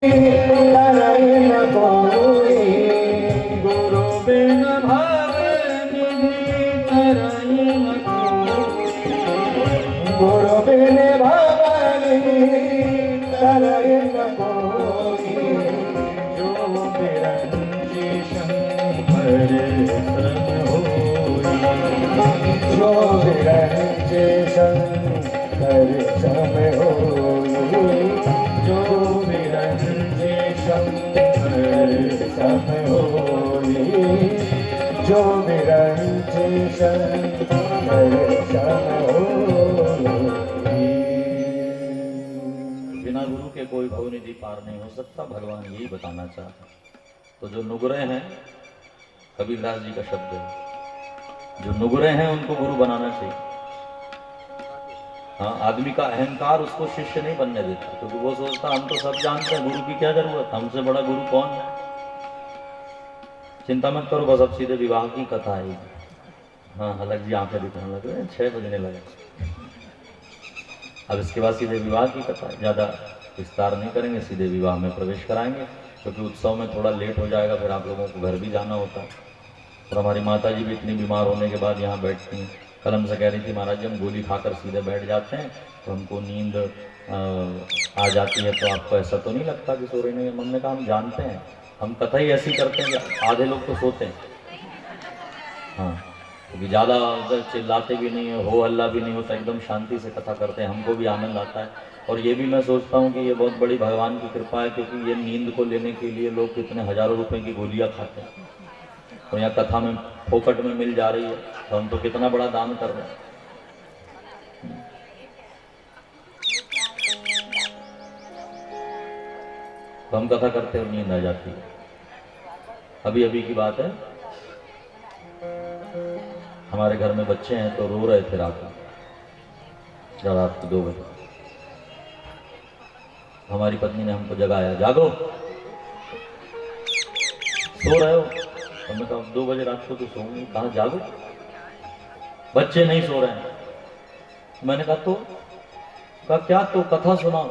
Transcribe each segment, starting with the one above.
तरई न कोई गुरु बिन भव निधि तरई न कोई गुरु बिन भव निधि तरई न कोई जो बिरंची शंकर सन होई जो बिरंची शंकर सन होई जो बिरंची शंकर सन होई जो बिरंची शंकर सन होई। बिना गुरु के कोई निधि पार नहीं हो सकता, भगवान यही बताना चाहता। तो जो नुगरे हैं, कबीरदास जी का शब्द है, जो नुगरे हैं उनको गुरु बनाना चाहिए। हाँ, आदमी का अहंकार उसको शिष्य नहीं बनने देता, क्योंकि वो सोचता हम तो सब जानते हैं, गुरु की क्या जरूरत, हमसे बड़ा गुरु कौन है। चिंता मत करो, बस अब सीधे विवाह की कथा आएगी। हाँ, अलग जी आंखें दिखाने लग रहे, 6 बजने लगे। अब इसके बाद सीधे विवाह की कथा, ज्यादा विस्तार नहीं करेंगे, सीधे विवाह में प्रवेश कराएंगे, क्योंकि उत्सव में थोड़ा लेट हो जाएगा, फिर आप लोगों को घर भी जाना होता है। और हमारी माता जी भी इतनी बीमार होने के बाद यहाँ बैठती हैं। कल हमसे कह रही थी, महाराज जी हम गोली खाकर सीधे बैठ जाते हैं तो हमको नींद आ जाती है, तो आपको ऐसा तो नहीं लगता कि सो रही नहीं? हमने कहा हम जानते हैं, हम कथा ही ऐसी करते हैं कि आधे लोग तो सोते हैं। हाँ, क्योंकि ज़्यादा चिल्लाते भी नहीं है, हो हल्ला भी नहीं होता, एकदम शांति से कथा करते हैं, हमको भी आनंद आता है। और ये भी मैं सोचता हूँ कि ये बहुत बड़ी भगवान की कृपा है, क्योंकि ये नींद को लेने के लिए लोग कितने हजारों रुपए की गोलियाँ खाते हैं, तो यहाँ कथा में फोकट में मिल जा रही है, तो हम तो कितना बड़ा दान कर रहे हैं। तो हम कथा करते और नींद आ जाती है। अभी अभी की बात है, हमारे घर में बच्चे हैं तो रो रहे थे रात में, रात को 2 बजे। हमारी पत्नी ने हमको जगाया, जागो, सो रहे हो? हमने कहा 2 बजे रात को तो सोऊंगी। कहा जागो, बच्चे नहीं सो रहे हैं। मैंने कहा तो? कहा क्या? तो कथा सुनाओ।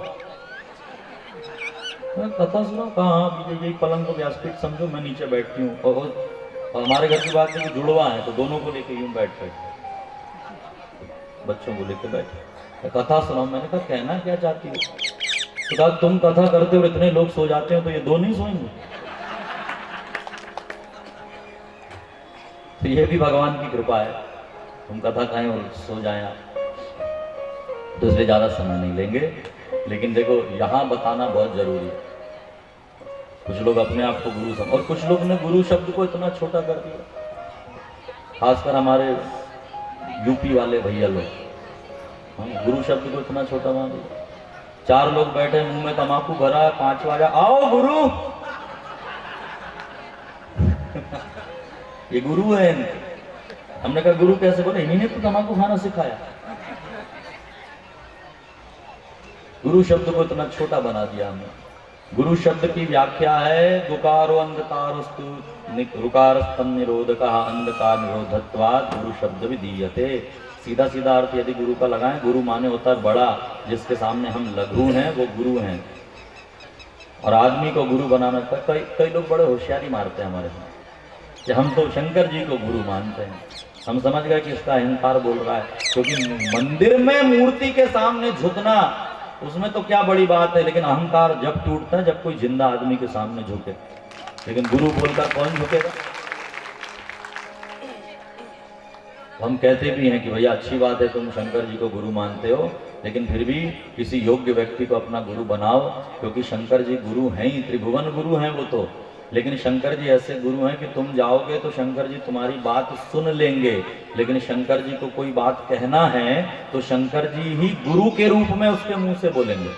कथा सुनाओ? कहा हाँ, यही पलंग को व्यासपीठ समझो, मैं नीचे बैठती हूँ। और हमारे घर की बात है कि जुड़वा है, तो दोनों को लेके यूं बैठ बच्चों को लेके बैठे, कथा सुनाओ। मैंने कहा कहना क्या चाहती हो? तो कहा तुम कथा करते हो, इतने लोग सो जाते हो, तो ये 2 नहीं सोएंगे? तो ये भी भगवान की कृपा है, तुम कथा कहें और सो जाएं आप। तो इसलिए ज्यादा समय नहीं लेंगे, लेकिन देखो यहाँ बताना बहुत जरूरी है। कुछ लोग अपने आप को गुरु समझ, और कुछ लोग ने गुरु शब्द को इतना छोटा कर दिया, खासकर हमारे यूपी वाले भैया लोग। हाँ, गुरु शब्द को इतना छोटा मान दिया। 4 लोग बैठे, मुंह में तम्बाकू भरा है, 5वां आया, आओ गुरु। ये गुरु है इनके। हमने कहा गुरु कैसे? बोले इन्हीं ने तो तम्बाकू खाना सिखाया। गुरु शब्द को इतना छोटा बना दिया हमने। गुरु शब्द की व्याख्या है गुकारो अंधकारोस्तु रुकार स्तम निरोधका अंधकार निरोधत्वात् गुरु शब्द विधीयते। सीधा सीधा अर्थ यदि गुरु का लगाएं, गुरु माने होता है बड़ा, जिसके सामने हम लघु हैं वो गुरु हैं। और आदमी को गुरु बनाना था। कई लोग बड़े होशियारी मारते हैं हमारे साथ कि हम तो शंकर जी को गुरु मानते हैं। हम समझ गए कि इसका अहंकार बोल रहा है, क्योंकि मंदिर में मूर्ति के सामने झुकना उसमें तो क्या बड़ी बात है, लेकिन अहंकार जब टूटता है जब कोई जिंदा आदमी के सामने झुके। लेकिन गुरु बोलकर कौन झुकेगा? हम कहते भी हैं कि भैया अच्छी बात है तुम शंकर जी को गुरु मानते हो, लेकिन फिर भी किसी योग्य व्यक्ति को अपना गुरु बनाओ, क्योंकि शंकर जी गुरु हैं ही, त्रिभुवन गुरु हैं वो तो। लेकिन शंकर जी ऐसे गुरु हैं कि तुम जाओगे तो शंकर जी तुम्हारी बात सुन लेंगे, लेकिन शंकर जी को कोई बात कहना है तो शंकर जी ही गुरु के रूप में उसके मुंह से बोलेंगे।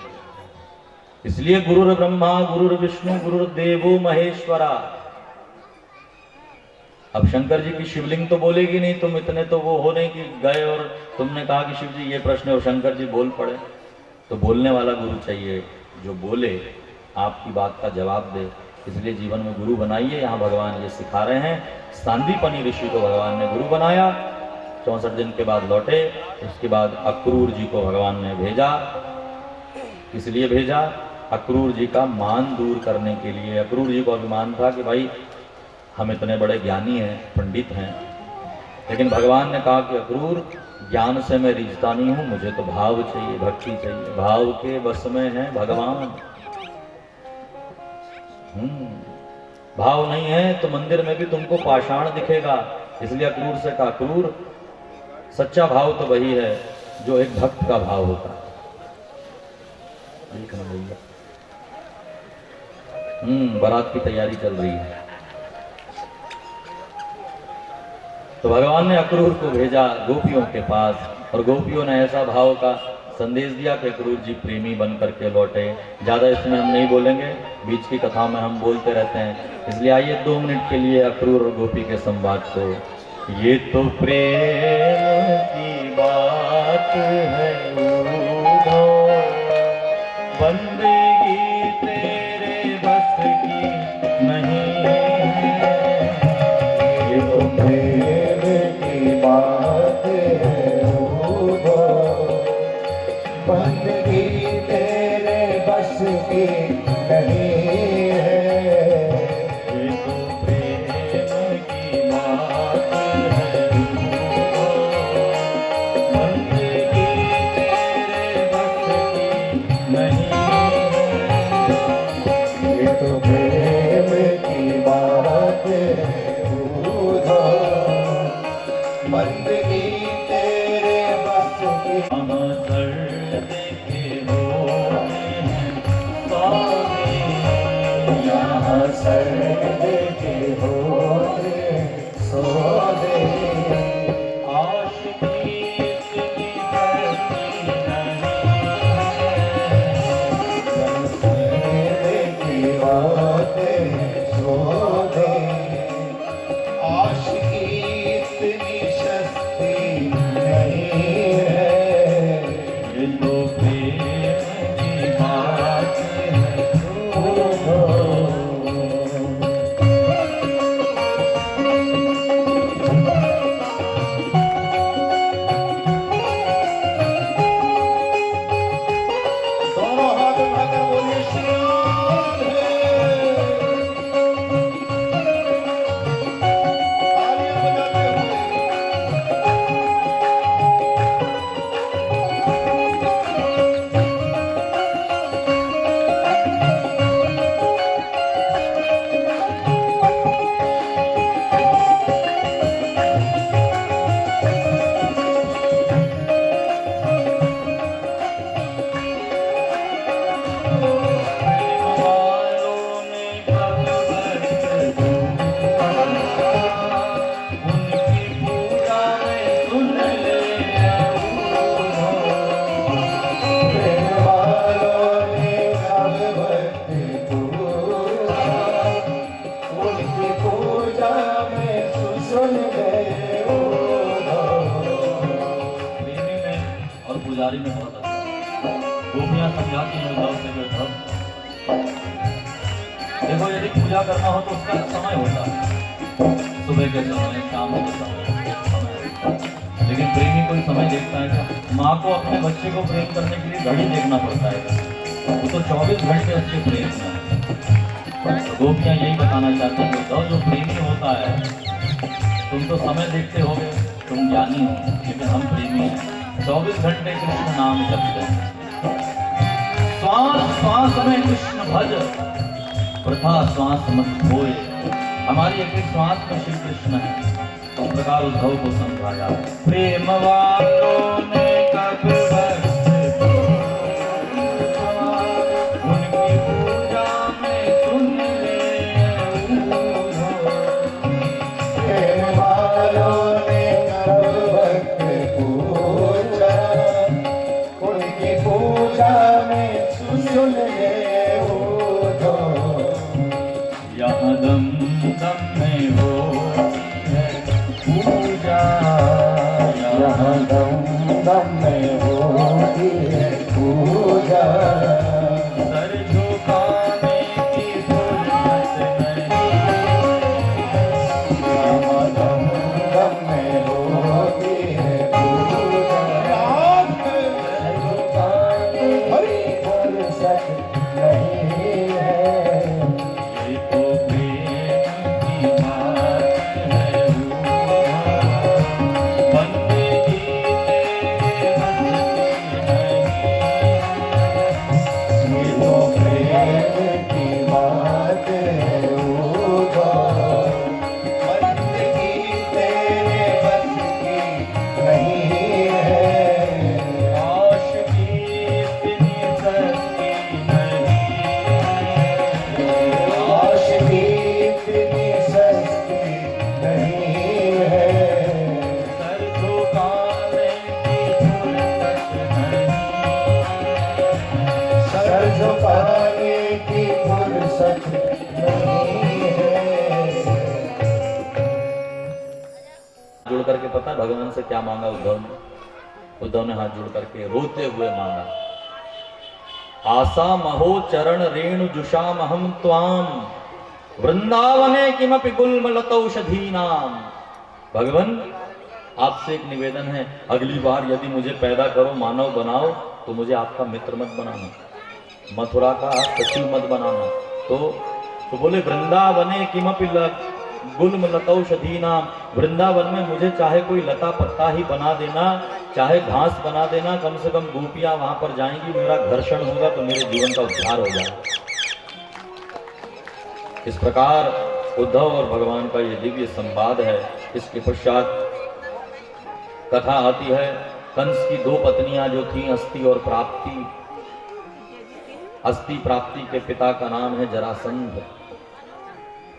इसलिए गुरुर ब्रह्मा गुरुर विष्णु गुरुर्देवो महेश्वरा। अब शंकर जी की शिवलिंग तो बोलेगी नहीं, तुम इतने तो वो हो नहीं कि गए और तुमने कहा कि शिव जी ये प्रश्न है और शंकर जी बोल पड़े। तो बोलने वाला गुरु चाहिए, जो बोले, आपकी बात का जवाब दे। इसलिए जीवन में गुरु बनाइए। यहाँ भगवान ये सिखा रहे हैं। सांदीपनी ऋषि को भगवान ने गुरु बनाया, 64 दिन के बाद लौटे। उसके बाद अक्रूर जी को भगवान ने भेजा। इसलिए भेजा अक्रूर जी का मान दूर करने के लिए। अक्रूर जी को अभिमान था कि भाई हम इतने बड़े ज्ञानी हैं, पंडित हैं, लेकिन भगवान ने कहा कि अक्रूर ज्ञान से मैं रिझता नहीं हूं, मुझे तो भाव चाहिए, भक्ति चाहिए। भाव के बस में है भगवान। भाव नहीं है तो मंदिर में भी तुमको पाषाण दिखेगा। इसलिए अक्रूर से कहा, अक्रूर सच्चा भाव तो वही है जो एक भक्त का भाव होता है। देखना भैया, बारात की तैयारी चल रही है। तो भगवान ने अक्रूर को भेजा गोपियों के पास, और गोपियों ने ऐसा भाव का संदेश दिया कि अक्रूर जी प्रेमी बन करके लौटे। ज़्यादा इसमें हम नहीं बोलेंगे, बीच की कथा में हम बोलते रहते हैं, इसलिए आइए 2 मिनट के लिए अक्रूर और गोपी के संवाद को। ये तो प्रेम की बात है उधो, बंदगी तेरे बस की नहीं है। ये तो प्रेम की बात है उधो, बंदगी तेरे बस की नहीं है। ये तो प्रेम की बात है उधो, बंदगी तेरे बस की नहीं है। ये तो प्रेम की बात है उधो, बंदगी तेरे बस की। हम सर्द के होते हैं स्वामी, यहाँ सर्द के होते सोदे। आशिकी इतनी बढ़ती नहीं है। सर्द की बातें सोदे, आशिकी इतनी सस्ती नहीं है। ये तो प्रेम की बात है उधो, दोनों हाथ उठाकर बोलिए श्री राधे। तालियां बजाते हुए वालों ने कब वक्त दूंगा, उनकी पूजा में सुन ले अऊधो। प्रेम वालों ने कब भक्त पूजा, उनकी पूजा में सुन गए उधो। प्रेमी में और पुजारी में बहुत अंतर है। गोपियां समझाती हैं उद्धव से कि उद्धव देखो, यदि पूजा करना हो तो उसका समय होता है, सुबह के समय, शाम के समय होता है। लेकिन प्रेमी कोई समय देखता है क्या? माँ को अपने बच्चे को प्रेम करने के लिए घड़ी देखना पड़ता है, वो तो 24 घंटे उसके प्रेम में है। तो गोपियां यही बताना चाहती हैं, उद्धव जो प्रेमी होता है, तुम तो समय देखते होगे, तुम ज्ञानी हो, लेकिन हम प्रेमी हैं, 24 घंटे कृष्ण नाम जपते हैं। श्वास श्वास में कृष्ण भज, वृथा श्वास मत खोए। हमारी एक एक श्वास में श्री कृष्ण है। इस प्रकार उद्धव को समझाया। प्रेम वालों ने कब भक्त दूंगा, उनकी पूजा में सुन ले अऊधो। प्रेम वालों ने कब भक्त पूजा, उनकी पूजा में सुन गए उधो। यहाँ दम दम में होती है पूजा, यहाँ दम दम में हो फुर्सत नहीं है। जुड़ करके पता है भगवान से क्या मांगा उद्धव ने? उद्धव ने हाथ जोड़ करके रोते हुए मांगा, आशा महो चरण रेणु जुषामहम त्वाम वृंदावने किमपि गुल्मलतौषधीनाम। भगवान आपसे एक निवेदन है, अगली बार यदि मुझे पैदा करो, मानव बनाओ, तो मुझे आपका मित्र मत बनाना, मथुरा का सचिव मत बनाना। तो बोले वृंदावने किमपि गुल्मलतौषधीनाम, वृंदावन में मुझे चाहे कोई लता पत्ता ही बना देना, चाहे घास बना देना, कम से कम गोपियां वहां पर जाएंगी, मेरा घर्षण होगा तो मेरे जीवन का उद्धार हो जाएगा। इस प्रकार उद्धव और भगवान का ये दिव्य संवाद है। इसके पश्चात कथा आती है, कंस की दो पत्नियां जो थीं, अस्ति और प्राप्ति। अस्ति प्राप्ति के पिता का नाम है जरासंध।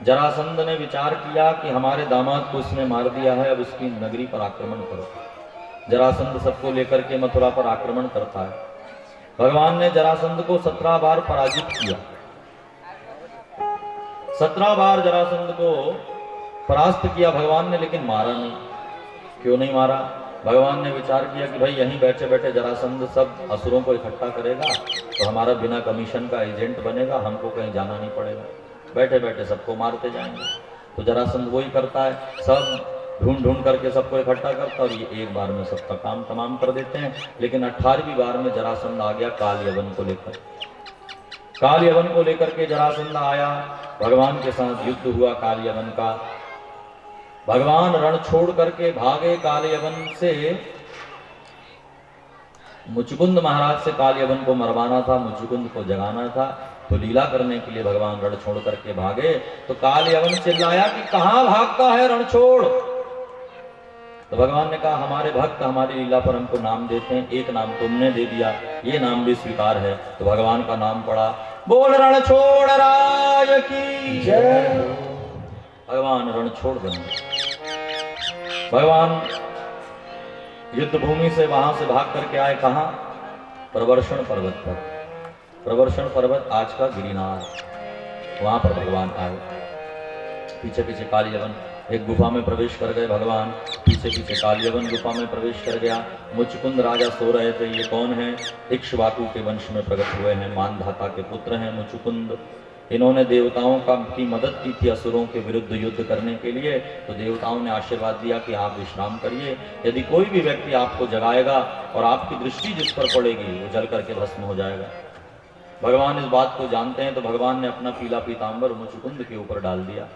जरासंध ने विचार किया कि हमारे दामाद को इसने मार दिया है, अब इसकी नगरी पर आक्रमण करो। जरासंध सबको लेकर के मथुरा पर आक्रमण करता है। भगवान ने जरासंध को 17 बार पराजित किया। 17 बार जरासंध को परास्त किया भगवान ने, लेकिन मारा नहीं। क्यों नहीं मारा? भगवान ने विचार किया कि भाई यहीं बैठे बैठे जरासंध सब असुरों को इकट्ठा करेगा तो हमारा बिना कमीशन का एजेंट बनेगा, हमको कहीं जाना नहीं पड़ेगा, बैठे बैठे सबको मारते जाएंगे। तो जरासंध वही करता है, सब ढूंढ ढूंढ करके सबको इकट्ठा करता और ये एक बार में सबका काम तमाम कर देते हैं। लेकिन 18वीं बार में जरासंध आ गया काल यवन को लेकर। काल यवन को लेकर के जरासंध आया, भगवान के साथ युद्ध हुआ काल यवन का। भगवान रण छोड़ करके भागे काल यवन से। मुचुकुंद महाराज से काल यवन को मरवाना था, मुचुकुंद को जगाना था, तो लीला करने के लिए भगवान रण छोड़ करके भागे। तो काल यवन चिल्लाया कि कहां भागता है रण छोड़। तो भगवान ने कहा हमारे भक्त हमारी लीला पर हमको नाम देते हैं, एक नाम तुमने दे दिया, ये नाम भी स्वीकार है। तो भगवान का नाम पड़ा, बोल रण छोड़ राज की जय। भगवान रण छोड़ देंगे। भगवान युद्ध भूमि से वहां से भाग करके आए, कहां? प्रवर्षण पर्वत पर। प्रवर्षण पर्वत आज का गिरिनार, वहां पर भगवान आए। पीछे पीछे काल यवन एक गुफा में प्रवेश कर गए। भगवान पीछे पीछे काल यवन गुफा में प्रवेश कर गया। मुचकुंद राजा सो रहे थे। ये कौन है? इक्ष्वाकु के वंश में प्रकट हुए हैं, मानधाता के पुत्र हैं मुचुकुंद। इन्होंने देवताओं की मदद की थी असुरों के विरुद्ध युद्ध करने के लिए। तो देवताओं ने आशीर्वाद दिया कि आप विश्राम करिए, यदि कोई भी व्यक्ति आपको जगाएगा और आपकी दृष्टि जिस पर पड़ेगी वो जल करके भस्म हो जाएगा। भगवान इस बात को जानते हैं, तो भगवान ने अपना पीला पीतांबर मुचुकुंद के ऊपर डाल दिया।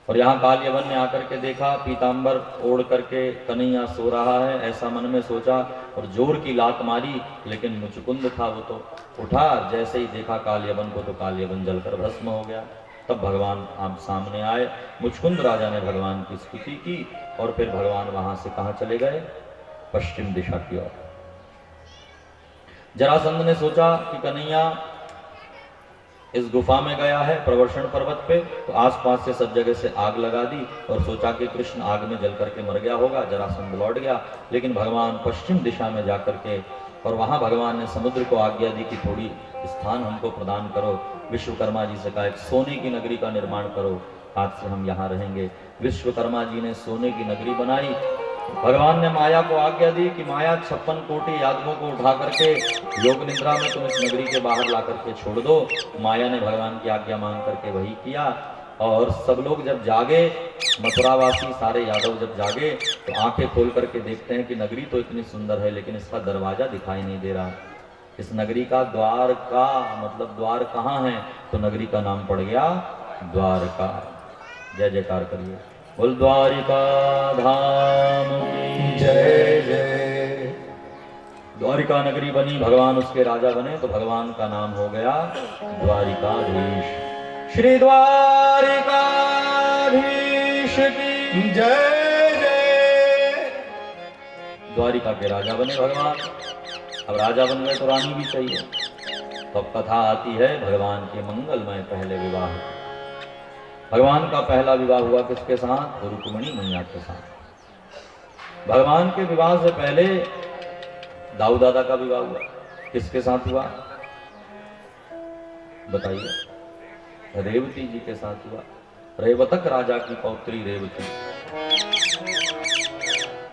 और यहाँ काल यवन ने आकर के देखा पीतांबर ओढ़ करके कन्हैया सो रहा है, ऐसा मन में सोचा और जोर की लात मारी, लेकिन मुचुकुंद था वो तो उठा। जैसे ही देखा काल यवन को तो काल यवन जलकर भस्म हो गया। तब भगवान आप सामने आए। मुचुकुंद राजा ने भगवान की स्तुति की और फिर भगवान वहां से कहाँ चले गए? पश्चिम दिशा की ओर। जरासंध ने सोचा कि कन्हैया इस गुफा में गया है प्रवर्षण पर्वत पे, तो आसपास से सब जगह से आग लगा दी और सोचा कि कृष्ण आग में जल करके मर गया होगा। जरासंध लौट गया, लेकिन भगवान पश्चिम दिशा में जाकर के और वहां भगवान ने समुद्र को आज्ञा दी कि थोड़ी स्थान हमको प्रदान करो। विश्वकर्मा जी से कहा एक सोने की नगरी का निर्माण करो, आज से हम यहाँ रहेंगे। विश्वकर्मा जी ने सोने की नगरी बनाई। भगवान ने माया को आज्ञा दी कि माया 56 कोटि यादवों को उठा करके योग निद्रा में तुम इस नगरी के बाहर ला करके छोड़ दो। माया ने भगवान की आज्ञा मान करके वही किया। और सब लोग जब जागे, मथुरावासी सारे यादव जब जागे, तो आंखें खोल करके देखते हैं कि नगरी तो इतनी सुंदर है, लेकिन इसका दरवाजा दिखाई नहीं दे रहा। इस नगरी का द्वार का मतलब द्वार कहाँ है? तो नगरी का नाम पड़ गया द्वारका। जय जयकार करिए, बोल द्वारिका धाम की जय जय। द्वारिका नगरी बनी, भगवान उसके राजा बने, तो भगवान का नाम हो गया द्वारिकाधीश। श्री द्वारिकाधीश की जय जय। द्वारिका के राजा बने भगवान। अब राजा बन गए तो रानी भी चाहिए। तो अब कथा आती है भगवान के मंगलमय पहले विवाह। भगवान का पहला विवाह हुआ किसके साथ? रुक्मिणी मैया के साथ। भगवान के विवाह से पहले दाऊ दादा का विवाह हुआ, किसके साथ हुआ बताइए? रेवती जी के साथ हुआ। रेवतक राजा की पौत्री रेवती।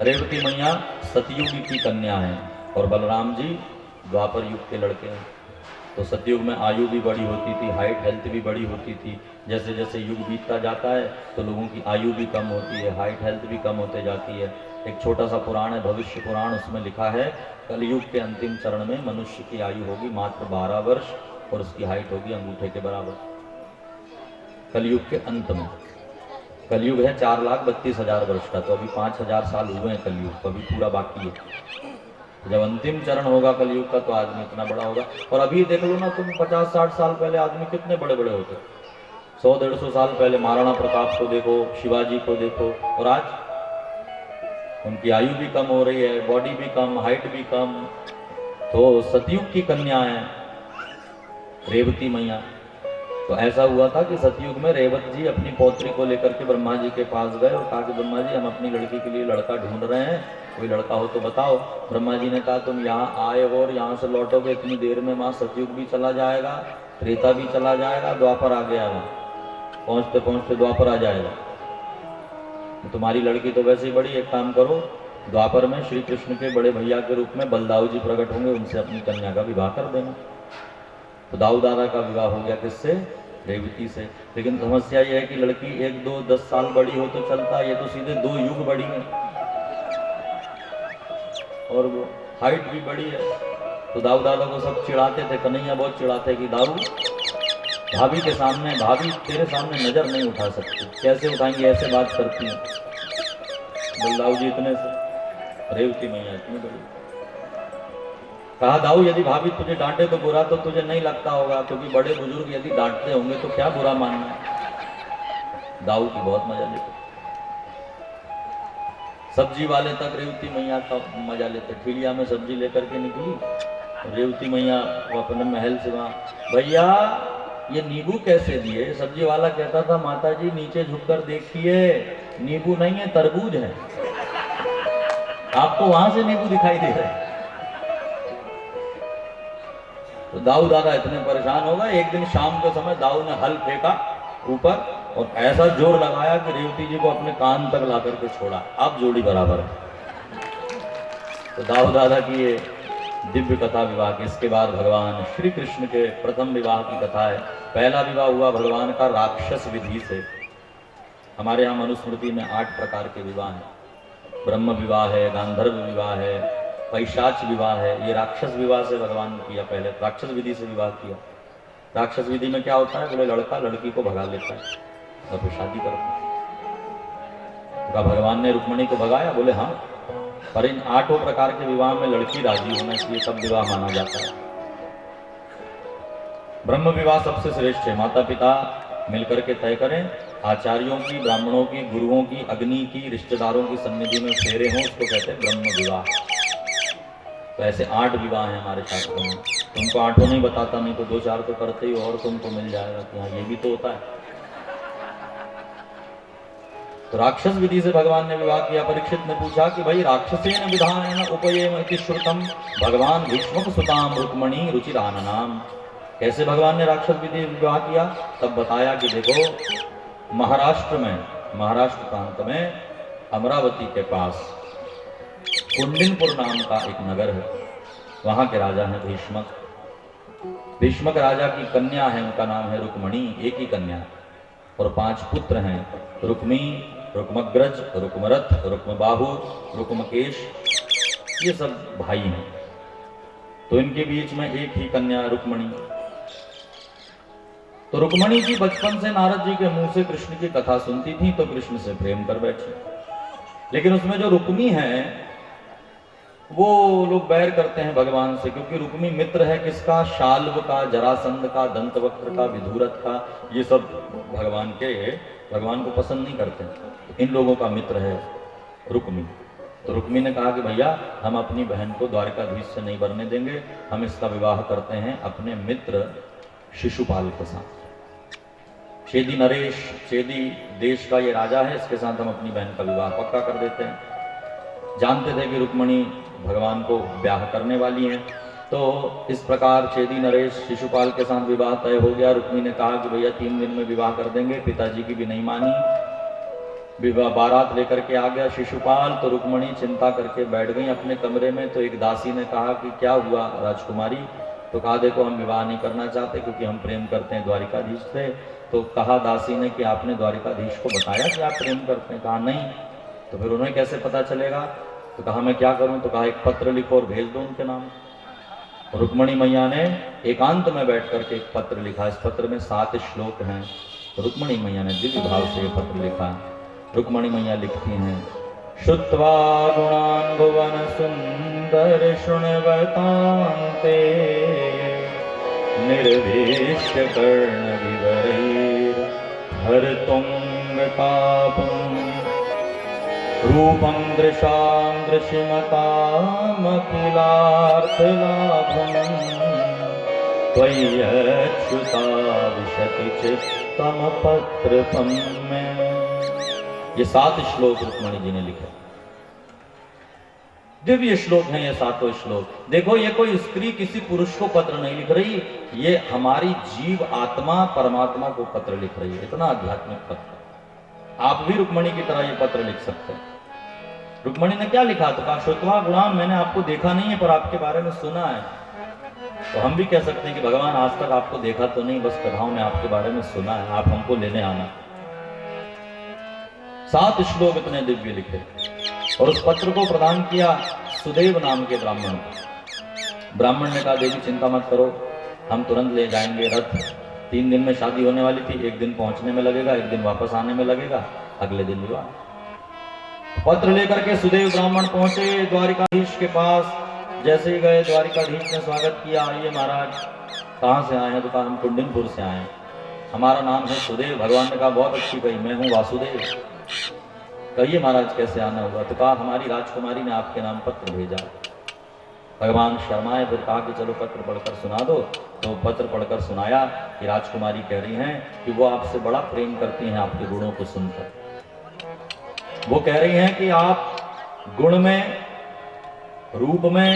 रेवती मैया सतयुग की कन्या है और बलराम जी द्वापर युग के लड़के हैं। तो सतयुग में आयु भी बड़ी होती थी, हाइट हेल्थ भी बड़ी होती थी। जैसे जैसे युग बीतता जाता है तो लोगों की आयु भी कम होती है, हाइट हेल्थ भी कम होते जाती है। एक छोटा सा पुराण है भविष्य पुराण, उसमें लिखा है कलयुग के अंतिम चरण में मनुष्य की आयु होगी मात्र 12 वर्ष और उसकी हाइट होगी अंगूठे के बराबर। कलयुग के अंत में, कलयुग है 4,32,000 वर्ष का, तो अभी 5,000 साल हुए हैं कलयुग, तो अभी पूरा बाकी है। जब अंतिम चरण होगा कलयुग का तो आदमी इतना बड़ा होगा। और अभी देख लो ना तुम, 50-60 साल पहले आदमी कितने बड़े बड़े होते, 100-150 साल पहले महाराणा प्रताप को देखो, शिवाजी को देखो, और आज उनकी आयु भी कम हो रही है, बॉडी भी कम, हाइट भी कम। तो सतयुग की कन्या है रेवती मैया। तो ऐसा हुआ था कि सतयुग में रेवत जी अपनी पौत्री को लेकर के ब्रह्मा जी के पास गए और कहा कि ब्रह्मा जी हम अपनी लड़की के लिए लड़का ढूंढ रहे हैं, कोई लड़का हो तो बताओ। ब्रह्मा जी ने कहा तुम यहाँ आए हो और यहाँ से लौटोगे इतनी देर में माँ सतयुग भी चला जाएगा, त्रेता भी चला जाएगा, द्वापर आ गया, वहाँ पहुँचते पहुँचते द्वापर आ जाएगा। तुम्हारी लड़की तो वैसे ही बड़ी, एक काम करो, द्वापर में श्री कृष्ण के बड़े भैया के रूप में बलदाऊ जी प्रकट होंगे, उनसे अपनी कन्या का विवाह कर देना। तो दाऊ दादा का विवाह हो गया किससे? रेवती से। लेकिन समस्या यह है कि लड़की 1-2-10 साल बड़ी हो तो चलता, ये तो सीधे 2 युग बड़ी है और वो हाइट भी बड़ी है। तो दाऊ दादा को सब चिढ़ाते थे, कन्हैया बहुत चिढ़ाते कि दाऊ भाभी के सामने, भाभी तेरे सामने नजर नहीं उठा सकती, कैसे उठाएंगे, ऐसे बात करती है। बलदाऊ जी इतने से, रेवती मैया इतनी बड़ी। कहा दाऊ यदि भाभी तुझे डांटे तो बुरा तो तुझे नहीं लगता होगा, क्योंकि बड़े बुजुर्ग यदि डांटते होंगे तो क्या बुरा मानना है। दाऊ की बहुत मजा लेते, सब्जी वाले तक रेवती मैया का मजा लेते। ठिलिया में सब्जी लेकर के निकली, रेवती मैया वो अपने महल से वहाँ, भैया ये नींबू कैसे दिए? सब्जी वाला कहता था माता जी नीचे झुककर देखिए, नींबू नहीं है तरबूज है, आपको वहां से नींबू दिखाई दे रहे हैं। तो दाऊ दादा इतने परेशान हो गए। एक दिन शाम के समय दाऊ ने हल फेंका ऊपर और ऐसा जोर लगाया कि रेवती जी को अपने कान तक ला करके छोड़ा। अब जोड़ी बराबर है। तो दाऊ दादा की ये दिव्य कथा विवाह की। इसके बाद भगवान श्री कृष्ण के प्रथम विवाह की कथा है। पहला विवाह हुआ भगवान का राक्षस विधि से। हमारे यहाँ मनुस्मृति में 8 प्रकार के विवाह हैं। ब्रह्म विवाह है, गांधर्व विवाह है, पैशाच विवाह है। ये राक्षस विवाह से भगवान ने किया, पहले राक्षस विधि से विवाह किया। राक्षस विधि में क्या होता है? बोले लड़का लड़की को भगा लेता है और फिर शादी करता है। तो भगवान ने रुक्मिणी को भगाया? बोले हाँ, पर इन 8 प्रकार के विवाह में लड़की राजी होना चाहिए, तब विवाह माना जाता है। ब्रह्म विवाह सबसे श्रेष्ठ है। माता पिता मिलकर के तय करें, आचार्यों की, ब्राह्मणों की, गुरुओं की, अग्नि की, रिश्तेदारों की सन्निधि में फेरे हों, उसको कहते हैं ब्रह्म विवाह। तो ऐसे 8 विवाह हैं हमारे शास्त्रों में। तुमको 8 नहीं बताता, नहीं तो 2-4 तो करते ही और तुमको मिल जाएगा कि हाँ ये भी तो होता है। तो राक्षस विधि से भगवान ने विवाह किया। परीक्षित ने पूछा कि भाई राक्षसेन विधानेन उपयेम इति श्रुतम भगवान भीष्मक सुताम रुक्मणी रुचिराननाम। कैसे भगवान ने राक्षस विधि विवाह किया? तब बताया कि देखो महाराष्ट्र में, महाराष्ट्र प्रांत में अमरावती के पास कुंडिनपुर नाम का एक नगर है, वहां के राजा हैं भीष्मक। भीष्मक राजा की कन्या है, उनका नाम है रुक्मणी, एक ही कन्या, और 5 पुत्र हैं, रुक्मी, रुक्मग्रज, रुक्मरथ, रुक्मबाहु, रुक्मकेश, ये सब भाई हैं। तो इनके बीच में एक ही कन्या रुक्मणी। तो रुक्मणी जी बचपन से नारद जी के मुंह से कृष्ण की कथा सुनती थी तो कृष्ण से प्रेम कर बैठी। लेकिन उसमें जो रुक्मी है वो लोग बैर करते हैं भगवान से, क्योंकि रुक्मी मित्र है किसका? शाल्व का, जरासंध का, दंतवक्र का, विधुरथ का। ये सब भगवान को पसंद नहीं करते। इन लोगों का मित्र है रुक्मी। तो रुक्मी ने कहा कि भैया हम अपनी बहन को द्वारकाधीश से नहीं बनने देंगे, हम इसका विवाह करते हैं अपने मित्र शिशुपाल के साथ। चेदी नरेश, चेदी देश का ये राजा है, इसके साथ हम अपनी बहन का विवाह पक्का कर देते हैं। जानते थे कि रुक्मणी भगवान को ब्याह करने वाली हैं, तो इस प्रकार चेदी नरेश शिशुपाल के साथ विवाह तय हो गया। रुक्मी ने कहा कि भैया 3 दिन में विवाह कर देंगे, पिताजी की भी नहीं मानी। विवाह बारात लेकर के आ गया शिशुपाल, तो रुक्मणी चिंता करके बैठ गई अपने कमरे में। तो एक दासी ने कहा कि क्या हुआ राजकुमारी? तो कहा देखो हम विवाह नहीं करना चाहते क्योंकि हम प्रेम करते हैं द्वारिकाधीश से। तो कहा दासी ने कि आपने द्वारिकाधीश को बताया कि आप प्रेम करते हैं? कहा नहीं। तो फिर उन्हें कैसे पता चलेगा? तो कहा मैं क्या करूं? तो कहा एक पत्र लिखो और भेज दो उनके नाम। रुक्मणी मैया ने एकांत में बैठ करके एक पत्र लिखा। इस पत्र में 7 श्लोक हैं। रुक्मणी मैया ने दिव्य भाव से ये पत्र लिखा। रुक्मणी मैया लिखती हैं, श्रुत्वा गुणान् भुवन सुंदर शृण्वतान्ते निर्दिश्य कर्ण विवरैर् हरतुंगतापम् रूपं दृशां दृशिमतामखिलार्थलाभम् त्वय्यच्युता विशति चित्तम पत्रपम् में। ये 7 श्लोक रुक्मणी जी ने लिखे। दिव्य श्लोक हैं ये 7 श्लोक। देखो ये कोई स्त्री किसी पुरुष को पत्र नहीं लिख रही, ये हमारी जीव आत्मा परमात्मा को पत्र लिख रही है। इतना आध्यात्मिक पत्र। आप भी रुक्मणी की तरह ये पत्र लिख सकते हैं। रुक्मणी ने क्या लिखा? तो कहा श्रुत्वा गुणान्, मैंने आपको देखा नहीं है पर आपके बारे में सुना है। तो हम भी कह सकते हैं कि भगवान आज तक आपको देखा तो नहीं, बस कथाओं में आपके बारे में सुना है, आप हमको लेने आना। 7 श्लोक इतने दिव्य लिखे और उस पत्र को प्रदान किया सुदेव नाम के ब्राह्मण को। ब्राह्मण ने कहा देवी चिंता मत करो, हम तुरंत ले जाएंगे रथ। 3 दिन में शादी होने वाली थी, 1 दिन पहुंचने में लगेगा, 1 दिन वापस आने में लगेगा, अगले दिन विवाह। पत्र लेकर के सुदेव ब्राह्मण पहुंचे द्वारिकाधीश के पास। जैसे ही गए द्वारिकाधीश ने स्वागत किया, आइए महाराज। कहाँ से आए हैं? तो कहा हम कुंडिनपुर से आए हैं, हमारा नाम है सुदेव। भगवान ने कहा बहुत अच्छी कही, मैं हूँ वासुदेव। कहिए महाराज कैसे आना होगा? तो कहा हमारी राजकुमारी ने आपके नाम पत्र भेजा। भगवान शर्माए, फिर कहा कि चलो पत्र पढ़कर सुना दो। तो पत्र पढ़कर सुनाया कि राजकुमारी कह रही हैं कि वो आपसे बड़ा प्रेम करती हैं आपके गुणों को सुनकर। वो कह रही हैं कि आप गुण में, रूप में,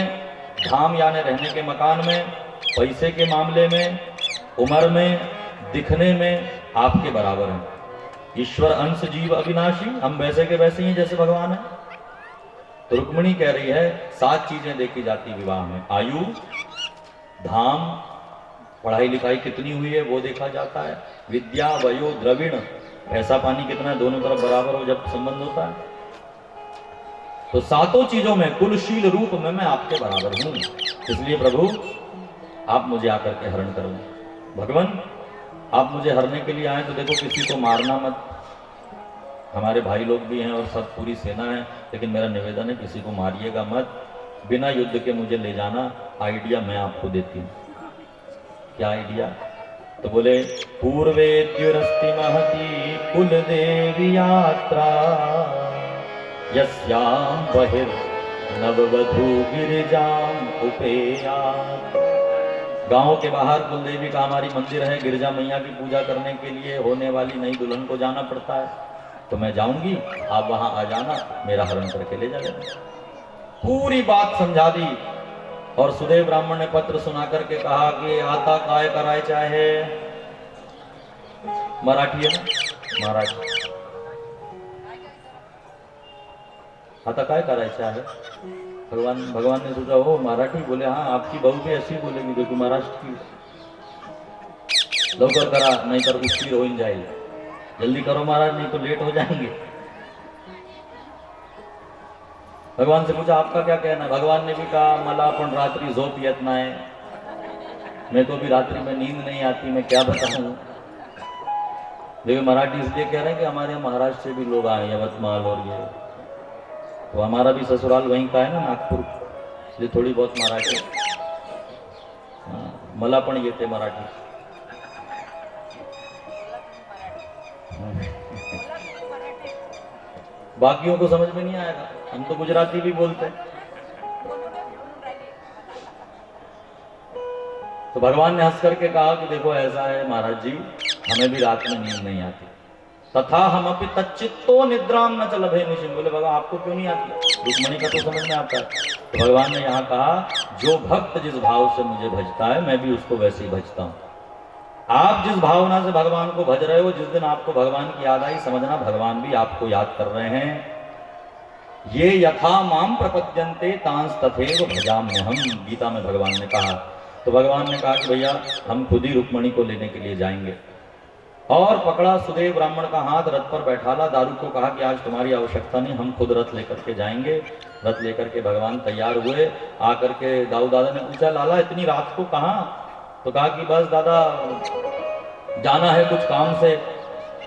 धाम यानी रहने के मकान में, पैसे के मामले में, उम्र में, दिखने में आपके बराबर हैं। ईश्वर अंश जीव अविनाशी, हम वैसे के वैसे ही जैसे भगवान है। तो रुक्मणी कह रही है 7 चीजें देखी जाती विवाह में। आयु, धाम, पढ़ाई लिखाई कितनी हुई है वो देखा जाता है। विद्या, वयो, द्रविण, पैसा पानी कितना है, दोनों तरफ बराबर हो जब संबंध होता है। तो 7 चीजों में, कुलशील रूप में मैं आपके बराबर हूं, इसलिए प्रभु आप मुझे आकर के हरण करो। भगवान आप मुझे हरने के लिए आए तो देखो किसी को मारना मत। हमारे भाई लोग भी हैं और सब पूरी सेना है, लेकिन मेरा निवेदन है किसी को मारिएगा मत। बिना युद्ध के मुझे ले जाना। आइडिया मैं आपको देती हूँ। क्या आइडिया? तो बोले पूर्वेद्युरस्ति महती कुल देवी यात्रा यस्यां बहिर् नववधू गिरिजाम उपेयात्। गांव के बाहर कुलदेवी का हमारी मंदिर है, गिरजा मैया की पूजा करने के लिए होने वाली नई दुल्हन को जाना पड़ता है। तो मैं जाऊंगी, आप वहां आ जाना, मेरा हरण करके ले जाना। पूरी बात समझा दी। और सुदेव ब्राह्मण ने पत्र सुना करके कहा कि आता काय कराए चाहे। मराठी है ना? मराठी। आता काय कराए चाहे। भगवान ने सोचा हो मराठी, बोले हाँ आपकी बहू भी ऐसी बोलेगी क्योंकि महाराष्ट्र की। लवकर करा नहीं तो उस्तीर हो जाएगी। जल्दी करो महाराज नहीं तो लेट हो जाएंगे। भगवान से पूछा आपका क्या कहना है? भगवान ने भी कहा मला पण रात्रि झोप येत नाही, मैं तो भी रात्रि में नींद नहीं आती, मैं क्या बताऊं। लेकिन मराठी इसलिए कह रहे हैं कि हमारे यहाँ महाराष्ट्र से भी लोग आए, यवतमाल और ये, तो हमारा भी ससुराल वहीं का है ना, नागपुर, इसलिए थोड़ी बहुत मराठी। मला पण येते मराठी। बाकियों को समझ में नहीं आएगा, हम तो गुजराती भी बोलते हैं। तो भगवान ने हंस करके कहा कि देखो ऐसा है महाराज जी, हमें भी रात में नींद नहीं आती, तथा हम अपनी तच्चित्तो निद्राम न चलभे निशिम। बोले भगवान आपको क्यों नहीं आती? रुक्मणी का तो समझ में आता है। तो भगवान ने यहाँ कहा जो भक्त जिस भाव से मुझे भजता है मैं भी उसको वैसे ही भजता हूँ। आप जिस भावना से भगवान को भज रहे हो, जिस दिन आपको भगवान की याद आई समझना भगवान भी आपको याद कर रहे हैं। ये यथा माम प्रपद्यन्ते तांस तथैव भजाम्यहम्, गीता में भगवान ने कहा। तो भगवान ने कहा कि भैया हम खुद ही रुक्मणी को लेने के लिए जाएंगे। और पकड़ा सुदेव ब्राह्मण का हाथ, रथ पर बैठाला। दारू को कहा कि आज तुम्हारी आवश्यकता नहीं, हम खुद रथ लेकर के जाएंगे। रथ लेकर के भगवान तैयार हुए। आकर के दाऊ दादा ने पूछा लाला इतनी रात को कहाँ? तो कहा कि बस दादा जाना है कुछ काम से।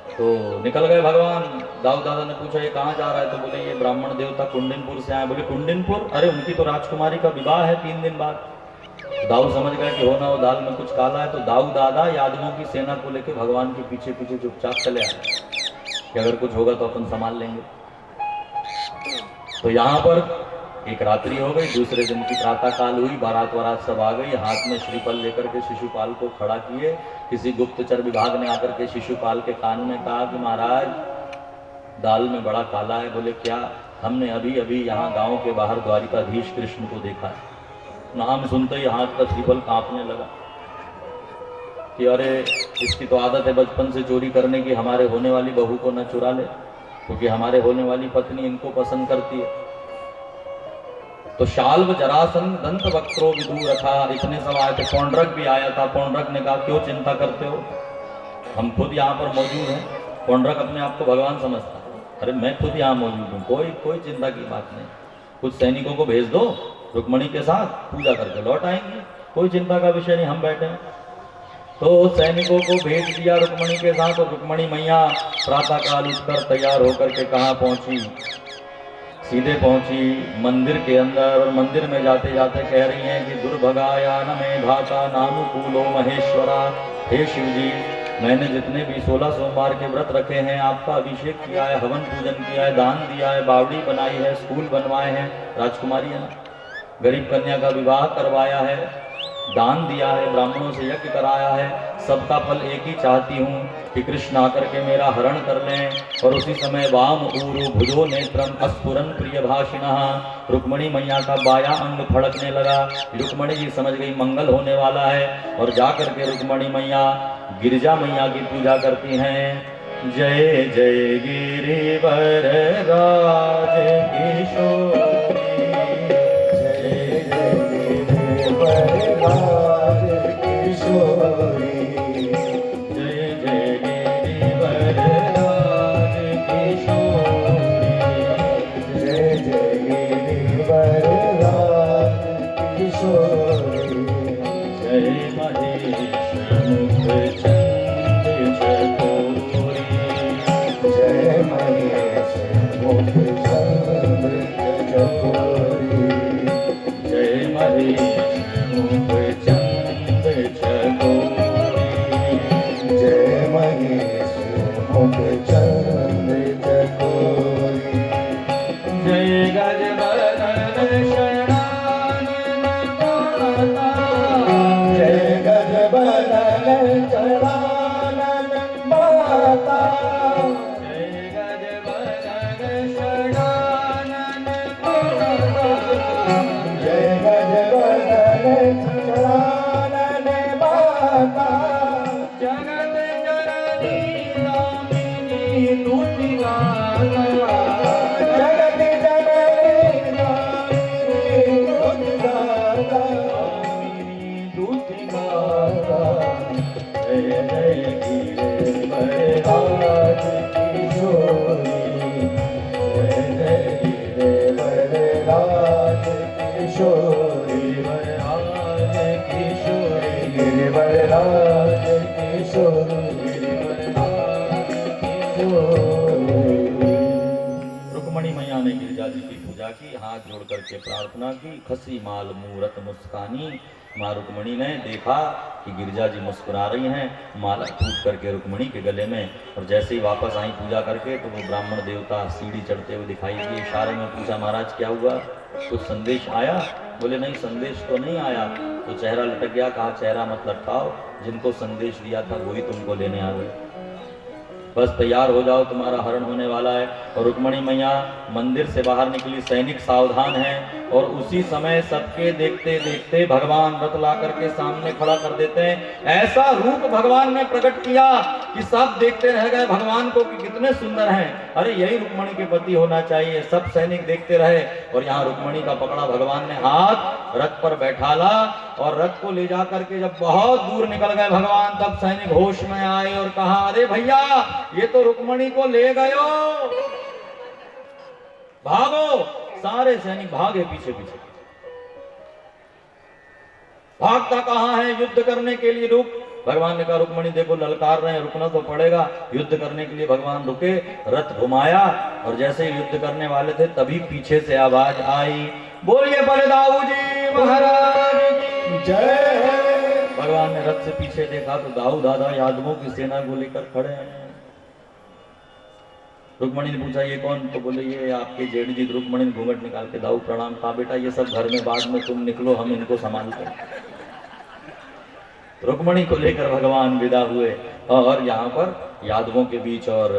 तो निकल गए भगवान। दाऊ दादा ने पूछा ये कहाँ जा रहा है? तो बोले ये ब्राह्मण देवता कुंडिनपुर से आए। बोले कुंडिनपुर? अरे उनकी तो राजकुमारी का विवाह है 3 दिन बाद। दाऊ समझ गए कि हो ना हो दाल में कुछ काला है। तो दाऊ दादा यादवों की सेना को लेकर भगवान के पीछे पीछे चुपचाप चले आए कि अगर कुछ होगा तो अपन संभाल लेंगे। तो यहाँ पर एक रात्रि हो गई। दूसरे दिन की प्रातः काल हुई, बारात वारात सब आ गई। हाथ में श्रीफल लेकर के शिशुपाल को खड़ा किए। किसी गुप्तचर विभाग ने आकर के शिशुपाल के कान में कहा कि महाराज दाल में बड़ा काला है। बोले क्या? हमने अभी अभी यहाँ गांव के बाहर द्वारिकाधीश कृष्ण को देखा है। नाम सुनते ही हाथ का श्रीफल कांपने लगा कि अरे इसकी तो आदत है बचपन से चोरी करने की, हमारे होने वाली बहू को न चुरा ले, क्योंकि हमारे होने वाली पत्नी इनको पसंद करती है। तो शाल्व जरासंध दंत वक्त्रो विदूर था, इतने सब आए थे। पौंड्रक भी आया था। पौंड्रक ने कहा क्यों चिंता करते हो, हम खुद यहाँ पर मौजूद हैं। पौंड्रक अपने आप को भगवान समझता है। अरे मैं खुद यहाँ मौजूद हूँ, कोई चिंता की बात नहीं। कुछ सैनिकों को भेज दो, रुक्मणी के साथ पूजा करके लौट आएंगे, कोई चिंता का विषय नहीं, हम बैठे हैं। तो सैनिकों को भेज दिया रुक्मणी के साथ। और रुक्मणी मैया प्रातः काल उठकर तैयार होकर के कहाँ पहुंची? सीधे पहुंची मंदिर के अंदर। और मंदिर में जाते जाते कह रही हैं कि दुर्भगाया न मे धाता नानुकूलो महेश्वरा। हे शिव जी, मैंने जितने भी 16 सोमवार के व्रत रखे हैं, आपका अभिषेक किया है, हवन पूजन किया है, दान दिया है, बावड़ी बनाई है, स्कूल बनवाए हैं, राजकुमारी है ना, गरीब कन्या का विवाह करवाया है, दान दिया है, ब्राह्मणों से यज्ञ कराया है, सबका फल एक ही चाहती हूँ कि कृष्ण आकर के मेरा हरण कर लें। और उसी समय वाम ऊरु भुजो नेत्रम अस्फुरन प्रिय भाषिणः, रुक्मणी मैया का बाया अंग फड़कने लगा। रुक्मणी जी समझ गई मंगल होने वाला है। और जाकर के रुक्मणी मैया गिरिजा मैया की पूजा करती हैं। जय जय गिरिवर राज किशोरी, रुक्मणी मैया ने गिरिजा जी की पूजा की, हाथ जोड़ करके प्रार्थना की। खसी माल मूरत मुस्कानी, माँ रुक्मणी ने देखा कि गिरिजा जी मुस्कुरा रही हैं, माला टूट करके रुक्मणी के गले में। और जैसे ही वापस आई पूजा करके तो वो ब्राह्मण देवता सीढ़ी चढ़ते हुए दिखाई दिए। इशारे में पूछा महाराज क्या हुआ, कुछ संदेश आया? बोले नहीं संदेश तो नहीं आया। तो चेहरा लटक गया। कहा चेहरा मत लटकाओ, जिनको संदेश दिया था वही तुमको लेने आ गए। बस तैयार हो जाओ, तुम्हारा हरण होने वाला है। और रुक्मणी मैया मंदिर से बाहर निकली, सैनिक सावधान हैं, और उसी समय सबके देखते देखते भगवान रथ ला करके सामने खड़ा कर देते हैं। ऐसा रूप भगवान ने प्रकट किया कि सब देखते रह गए भगवान को कि कितने सुंदर हैं। अरे यही रुक्मणी के पति होना चाहिए। सब सैनिक देखते रहे, और यहाँ रुक्मणी का पकड़ा भगवान ने हाथ, रथ पर बैठाला, और रथ को ले जा करके जब बहुत दूर निकल गए भगवान, तब सैनिक होश में आए और कहा, अरे भैया ये तो रुक्मणी को ले गयो, भागो। सारे सैनिक भागे पीछे पीछे। भागता कहाँ है? युद्ध करने के लिए रुक। भगवान ने कहा, रुक्मणी देखो ललकार रहे हैं, रुकना तो पड़ेगा। युद्ध करने के लिए भगवान रुके, रथ घुमाया, और जैसे ही युद्ध करने वाले थे तभी पीछे से आवाज आई, बोलिए बलदाऊ जी महाराज की जय। भगवान ने रथ से पीछे देखा तो दाऊ दादा यादवों की सेना को लेकर खड़े हैं। रुक्मणी ने पूछा, ये कौन? तो बोले, ये आपके जेठ जी। रुक्मणी ने घूंघट निकाल के, दाऊ प्रणाम। कहा, बेटा ये सब घर में, बाद में तुम निकलो, हम इनको संभालते हैं। रुक्मणी को लेकर भगवान विदा हुए, और यहाँ पर यादवों के बीच और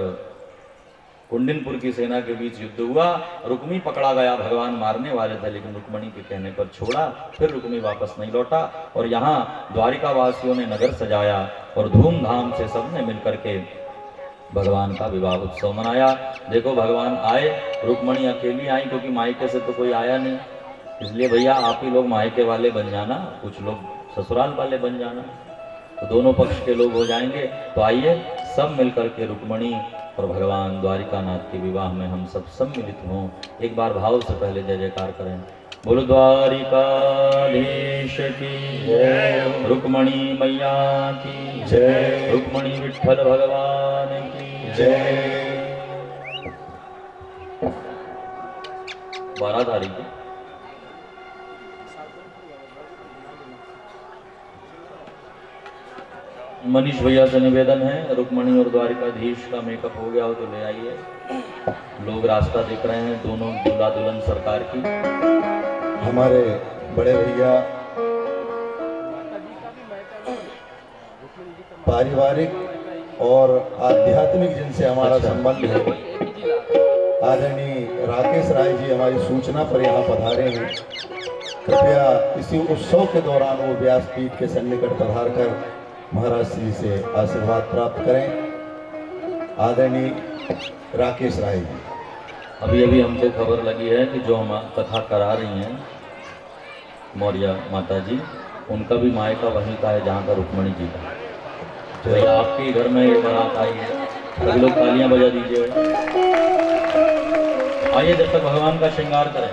कुंडिनपुर की सेना के बीच युद्ध हुआ। रुक्मी पकड़ा गया, भगवान मारने वाले थे, लेकिन रुक्मणी के कहने पर छोड़ा। फिर रुक्मी वापस नहीं लौटा, और यहाँ द्वारिका वासियों ने नगर सजाया, और धूमधाम से सबने मिलकर के भगवान का विवाह उत्सव मनाया। देखो भगवान आए, रुक्मणी अकेली आई, क्योंकि मायके से तो कोई आया नहीं। इसलिए भैया आप ही लोग मायके वाले बन जाना, कुछ लोग ससुराल वाले बन जाना, तो दोनों पक्ष के लोग हो जाएंगे। तो आइए सब मिलकर के रुक्मणी और भगवान द्वारिकानाथ के विवाह में हम सब सम्मिलित हों। एक बार भाव से पहले जय जयकार करें। बोलो द्वारिकाधीश की जय, रुक्मणी मैया की जय, रुक्मणी विठ्ठल भगवान की जय। 12 तारीख को मनीष भैया से निवेदन है, रुक्मणी और द्वारिकाधीश का मेकअप हो गया हो तो ले आइए। लोग रास्ता देख रहे हैं, दोनों दूल्हा दुल्हन सरकार की। हमारे बड़े भैया पारिवारिक और आध्यात्मिक जिनसे हमारा संबंध है, आदरणीय राकेश राय जी हमारी सूचना पर यहाँ पधारे हैं। कृपया इसी उत्सव के दौरान वो व्यासपीठ के सन्निकट पधार कर महाराज श्री से आशीर्वाद प्राप्त करें। आदरणीय राकेश राय जी। अभी अभी हमको खबर लगी है कि जो हम कथा करा रही हैं मौर्य माता जी, उनका भी मायका वहीं का है जहाँ का रुक्मणी जी का। तो ये आपके घर में ये बारात आई है, सभी लोग तालियां बजा दीजिए। आइए जब तक भगवान का श्रृंगार करें।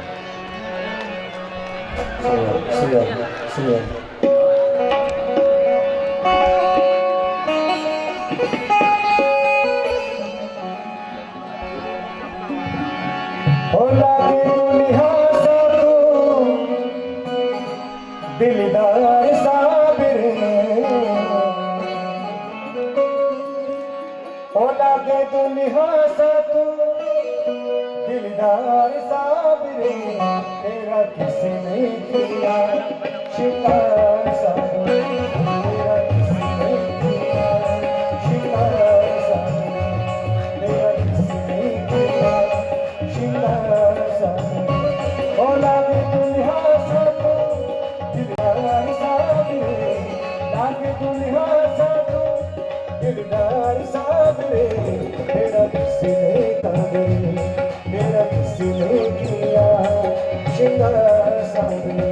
दिलदार साबिर ओला के दुनिया सा तू, दिलदार साबिर तेरा किसने किया शिकार साबिर, तेरा किसने किया शिकार साबिर, तेरा किसने किया शिकार साबिर। ओला के दुनिया सा तू, दिलदार साबिर, लागे दुनिया सा तू, दिलदार साबिर तेरा किसने काबिर, तेरा किसने किया शिकार साबिर।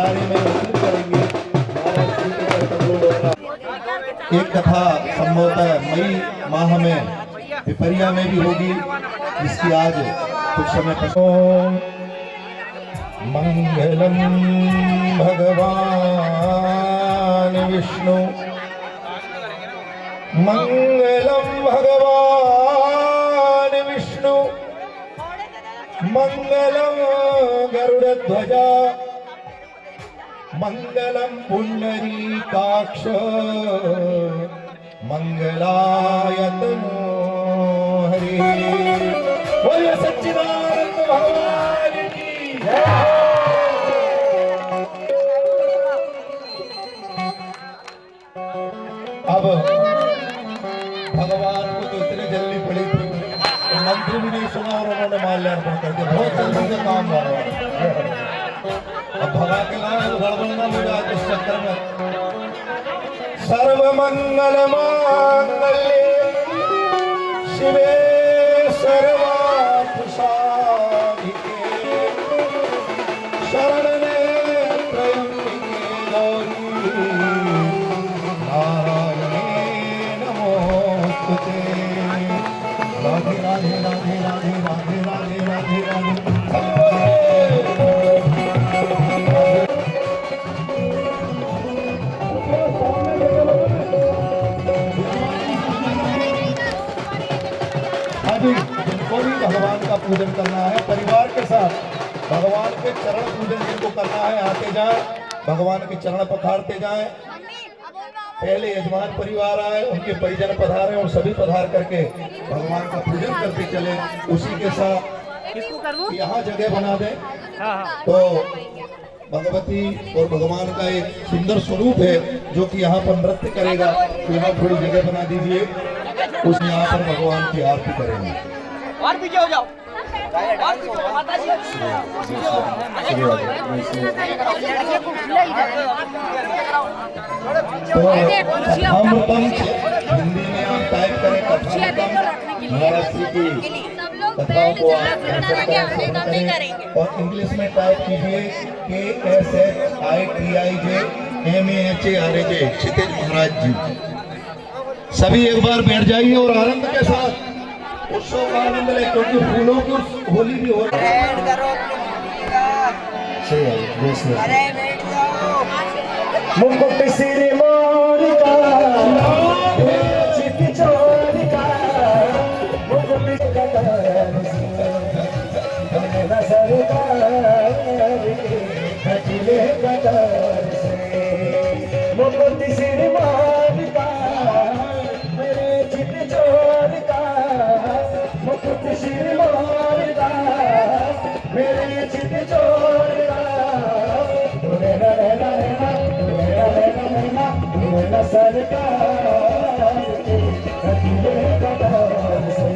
भंडारे में उपस्थित करेंगे। महाराज श्री के कर कमलों द्वारा एक कथा संभवतः मई माह में पिपरिया में भी होगी, इसकी आज कुछ समय पश्चात। मंगलम भगवान विष्णु, मंगलम भगवान विष्णु, मंगलम गरुड़ध्वजा, मंगलम पुंडरीकाक्ष, मंगलायतनो हरि। बोलिए सच्चिदानंद भगवान की जय। अब भगवान को तो इतनी जल्दी पड़ी थी, तो मंत्री भी नहीं सुना और उन्होंने माल्यार्पण कर दिया। बहुत जल्दी से काम हुआ। अब भगा के लाए तो गड़बड़ ना हो जाए इस चक्कर में। सर्व मंगल मांगल्ये शिवे सर्वार्थ साधिके, शरण्ये त्र्यंबिके गौरी, नारायणे नमोस्तुते। राधे राधे राधे राधे राधे राधे राधे राधे। जिनको भी भगवान का पूजन करना है परिवार के साथ, भगवान के चरण पूजन जिनको करना है आते जाए, भगवान के चरण पखारते जाए। पहले यजमान परिवार आए, उनके परिजन पधारे और सभी पधार करके भगवान का पूजन करते चले। उसी के साथ यहाँ जगह बना दें तो भगवती और भगवान का एक सुंदर स्वरूप है जो कि यहाँ पर नृत्य करेगा। तो यहाँ थोड़ी जगह बना दीजिए, उस यहाँ पर भगवान की आरती करेंगे। और पीछे हो जाओ। कथामृतम हिंदी में आप टाइप करें कथामृतम, महाराज श्री की कथाओं को आप करें और इंग्लिश में टाइप कीजिए KSHITIJMAHARAJ, क्षितिज महाराज जी। सभी एक बार बैठ जाइए और आनंद के साथ उत्सव का आनंद ले, क्योंकि फूलों की होली भी हो रही है। मुकुट सिर मोर का, चित चोर का, मुकुट कटार से, नजर हटिले कटार से। मुकुट सिर मोर का, मेरे चित चोर का, मुकुट सिर मोर का, मेरे चित चोर का। सरकार के हटिले कटार से,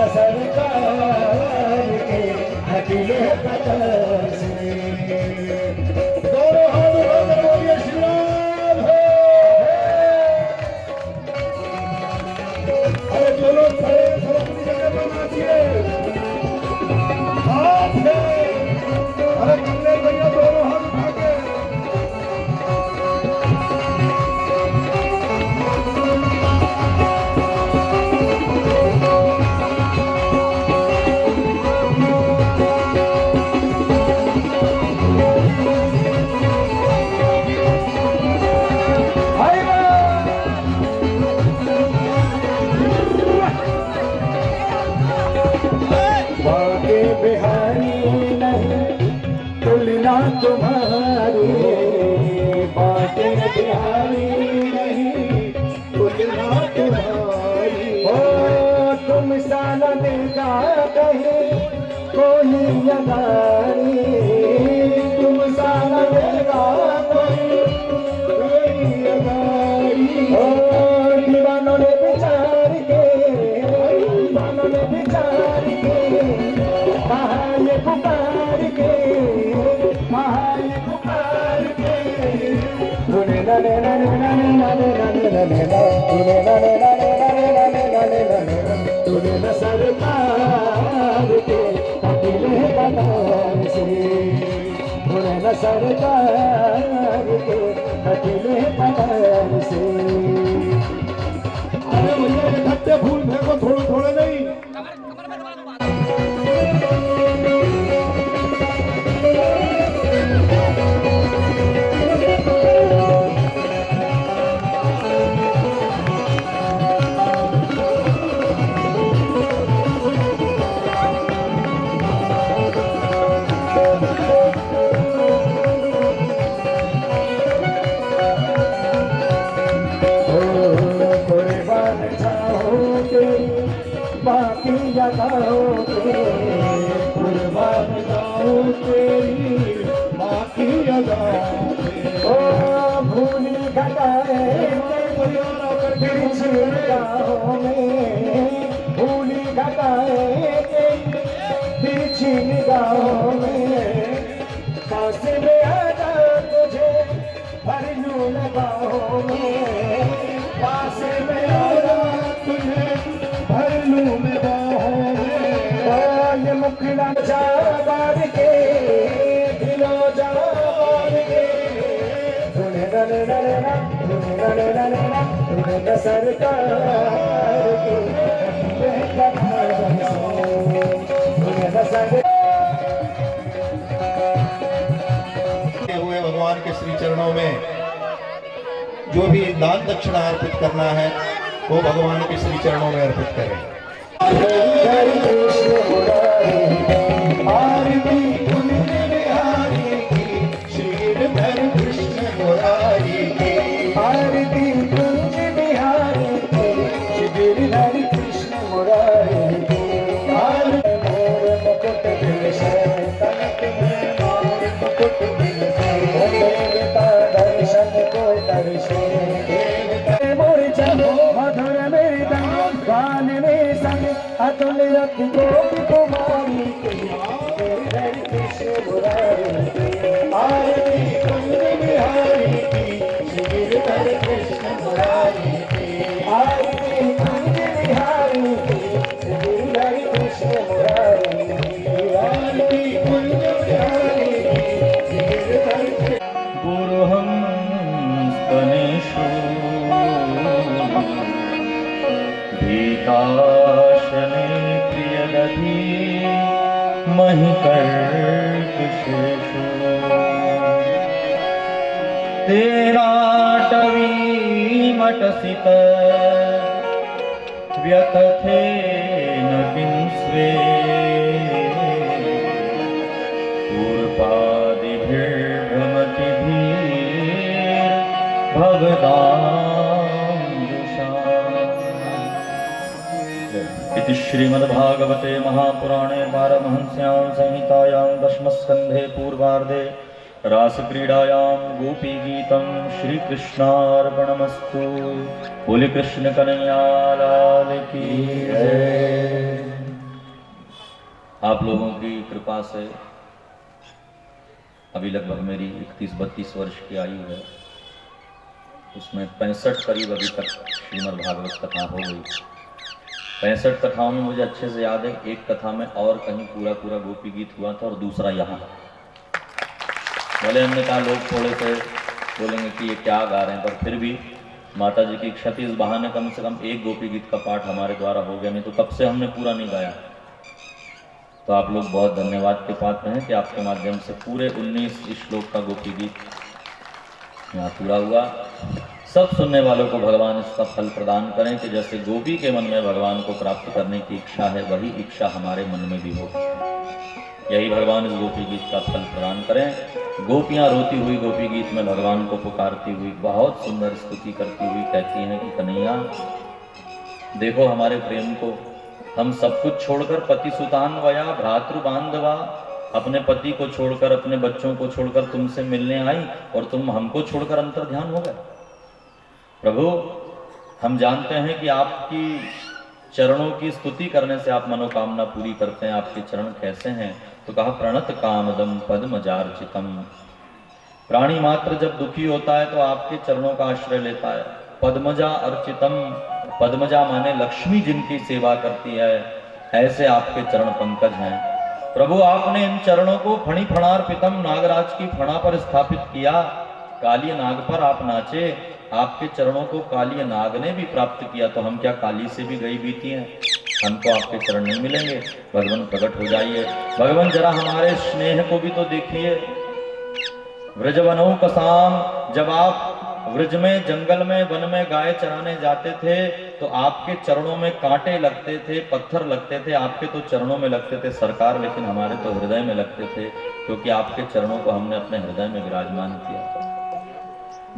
सरकार के हटिले कटार से। दोनों हाथ उठाकर बोलिए श्री राम है। अरे जो लोग खड़े थोड़ा अपनी जगह पर नाचिए। हाथ है, अरे कन्ने भैया दोनों हाथ उठा के। तुम्हारी बातें बिहारी नहीं, तुलना तुम्हारी। ओ तुम साला देगा कहे कोई अगारी, तुम साला देगा कोई अगारी। ओ दीवानों ने विचार के, दीवानों ने विचार के, कहा ये पुकार के, सरकार के हटिले कटार से। न सरकार के कटले कमर से। अरे भैया इकट्ठे फूल फेंको, थोड़े थोड़े नहीं। बाकी अदाओगे कुर्बान जाओ तेरी बाकी अदाओगे। ओ भूली घटाए तिरछी निगाहों में, भूली घटाए तिरछी निगाहों में, पास में आजा तुझे भर लूं लगाहों में, पास में आजा तुझे भर लूं मैं बाहों में। ये मुखड़ा जाबार के दिलो जाबार के सुने नने नने ना, सुने नने नने ना, सुने न सरकार के सुने न सरकार। हुए भगवान के श्री चरणों में जो भी दान दक्षिणा अर्पित करना है वो भगवान के श्री चरणों में अर्पित करें। हरि कृष्ण मुरारी आरती कुंज बिहारी की, श्रीधर कृष्ण मुरारी की। आरती कुंज बिहारी की, गिरधर कृष्ण मुरारी की। मोर मुकुट बिलसे तनक में, मोर मुकुट बिलसे देवता दर्शन को दर्शे। मोर चलो मधुर मृदंग गान में संग अतुल रति गोपी कुमारी की, गिरधर कृष्ण मुरारी की। आरती कुंज बिहारी की, गिरधर कृष्ण मुरारी की। आरती कुंज बिहारी की, गिरधर कृष्ण मुरारी की। आरती कुंज बिहारी की, गिरधर कृष्ण। गुरुहं स्तनेषु भीताशने प्रियदधि महिकर्कशेषु तेराटवी मटसित व्यतथेन किं स्वे इति श्रीमद्भागवते महापुराणे पारमहंस्यां संहितायां दशमस्कन्धे पूर्वार्धे रासक्रीडायां गोपीगीतं श्रीकृष्णार्पणमस्तु। बोले कृष्ण कन्हैया लाल की जय। आप लोगों की कृपा से अभी लगभग मेरी 31-32 वर्ष की आयु है, उसमें 65 करीब अभी तक श्रीमद् भागवत कथा हो गई। 65 कथाओं में मुझे अच्छे से याद है, एक कथा में और कहीं पूरा पूरा गोपी गीत हुआ था और दूसरा यहाँ। भले हमने कहा लोग थोड़े से बोलेंगे कि ये क्या गा रहे हैं, पर फिर भी माता जी की इच्छा थी, इस बहाने कम से कम एक गोपी गीत का पाठ हमारे द्वारा हो गया, नहीं तो कब से हमने पूरा नहीं गाया। तो आप लोग बहुत धन्यवाद के पात्र हैं कि आपके माध्यम से पूरे 19 श्लोक का गोपी गीत यहाँ पूरा हुआ। सब सुनने वालों को भगवान इसका फल प्रदान करें कि जैसे गोपी के मन में भगवान को प्राप्त करने की इच्छा है, वही इच्छा हमारे मन में भी हो। यही भगवान इस गोपी गीत का फल प्रदान करें। गोपियाँ रोती हुई गोपी गीत में भगवान को पुकारती हुई बहुत सुंदर स्तुति करती हुई कहती हैं कि कन्हैया देखो हमारे प्रेम को, हम सब कुछ छोड़कर पति सुतान वया भ्रातृ बांधवा, अपने पति को छोड़कर अपने बच्चों को छोड़कर तुमसे मिलने आई और तुम हमको छोड़कर अंतर ध्यान हो गए। प्रभु हम जानते हैं कि आपकी चरणों की स्तुति करने से आप मनोकामना पूरी करते हैं। आपके चरण कैसे हैं? तो कहा प्रणत कामदम पद्मजार्चितम। प्राणी मात्र जब दुखी होता है तो आपके चरणों का आश्रय लेता है। पद्मजा अर्चितम, पद्मजा माने लक्ष्मी जिनकी सेवा करती है, ऐसे आपके चरण पंकज हैं। प्रभु आपने इन चरणों को फणी फणार्पितम नागराज की फणा पर स्थापित किया, काली नाग पर आप नाचे, आपके चरणों को काली नाग ने भी प्राप्त किया, तो हम क्या काली से भी गई बीती हैं? हमको आपके चरण नहीं मिलेंगे? भगवान प्रकट हो जाइए। भगवान जरा हमारे स्नेह को भी तो देखिए। व्रजवनों कसाम, जब आप व्रज में, जंगल में, वन में गाय चराने जाते थे तो आपके चरणों में कांटे लगते थे, पत्थर लगते थे, आपके तो चरणों में लगते थे सरकार, लेकिन हमारे तो हृदय में लगते थे, क्योंकि आपके चरणों को हमने अपने हृदय में विराजमान किया।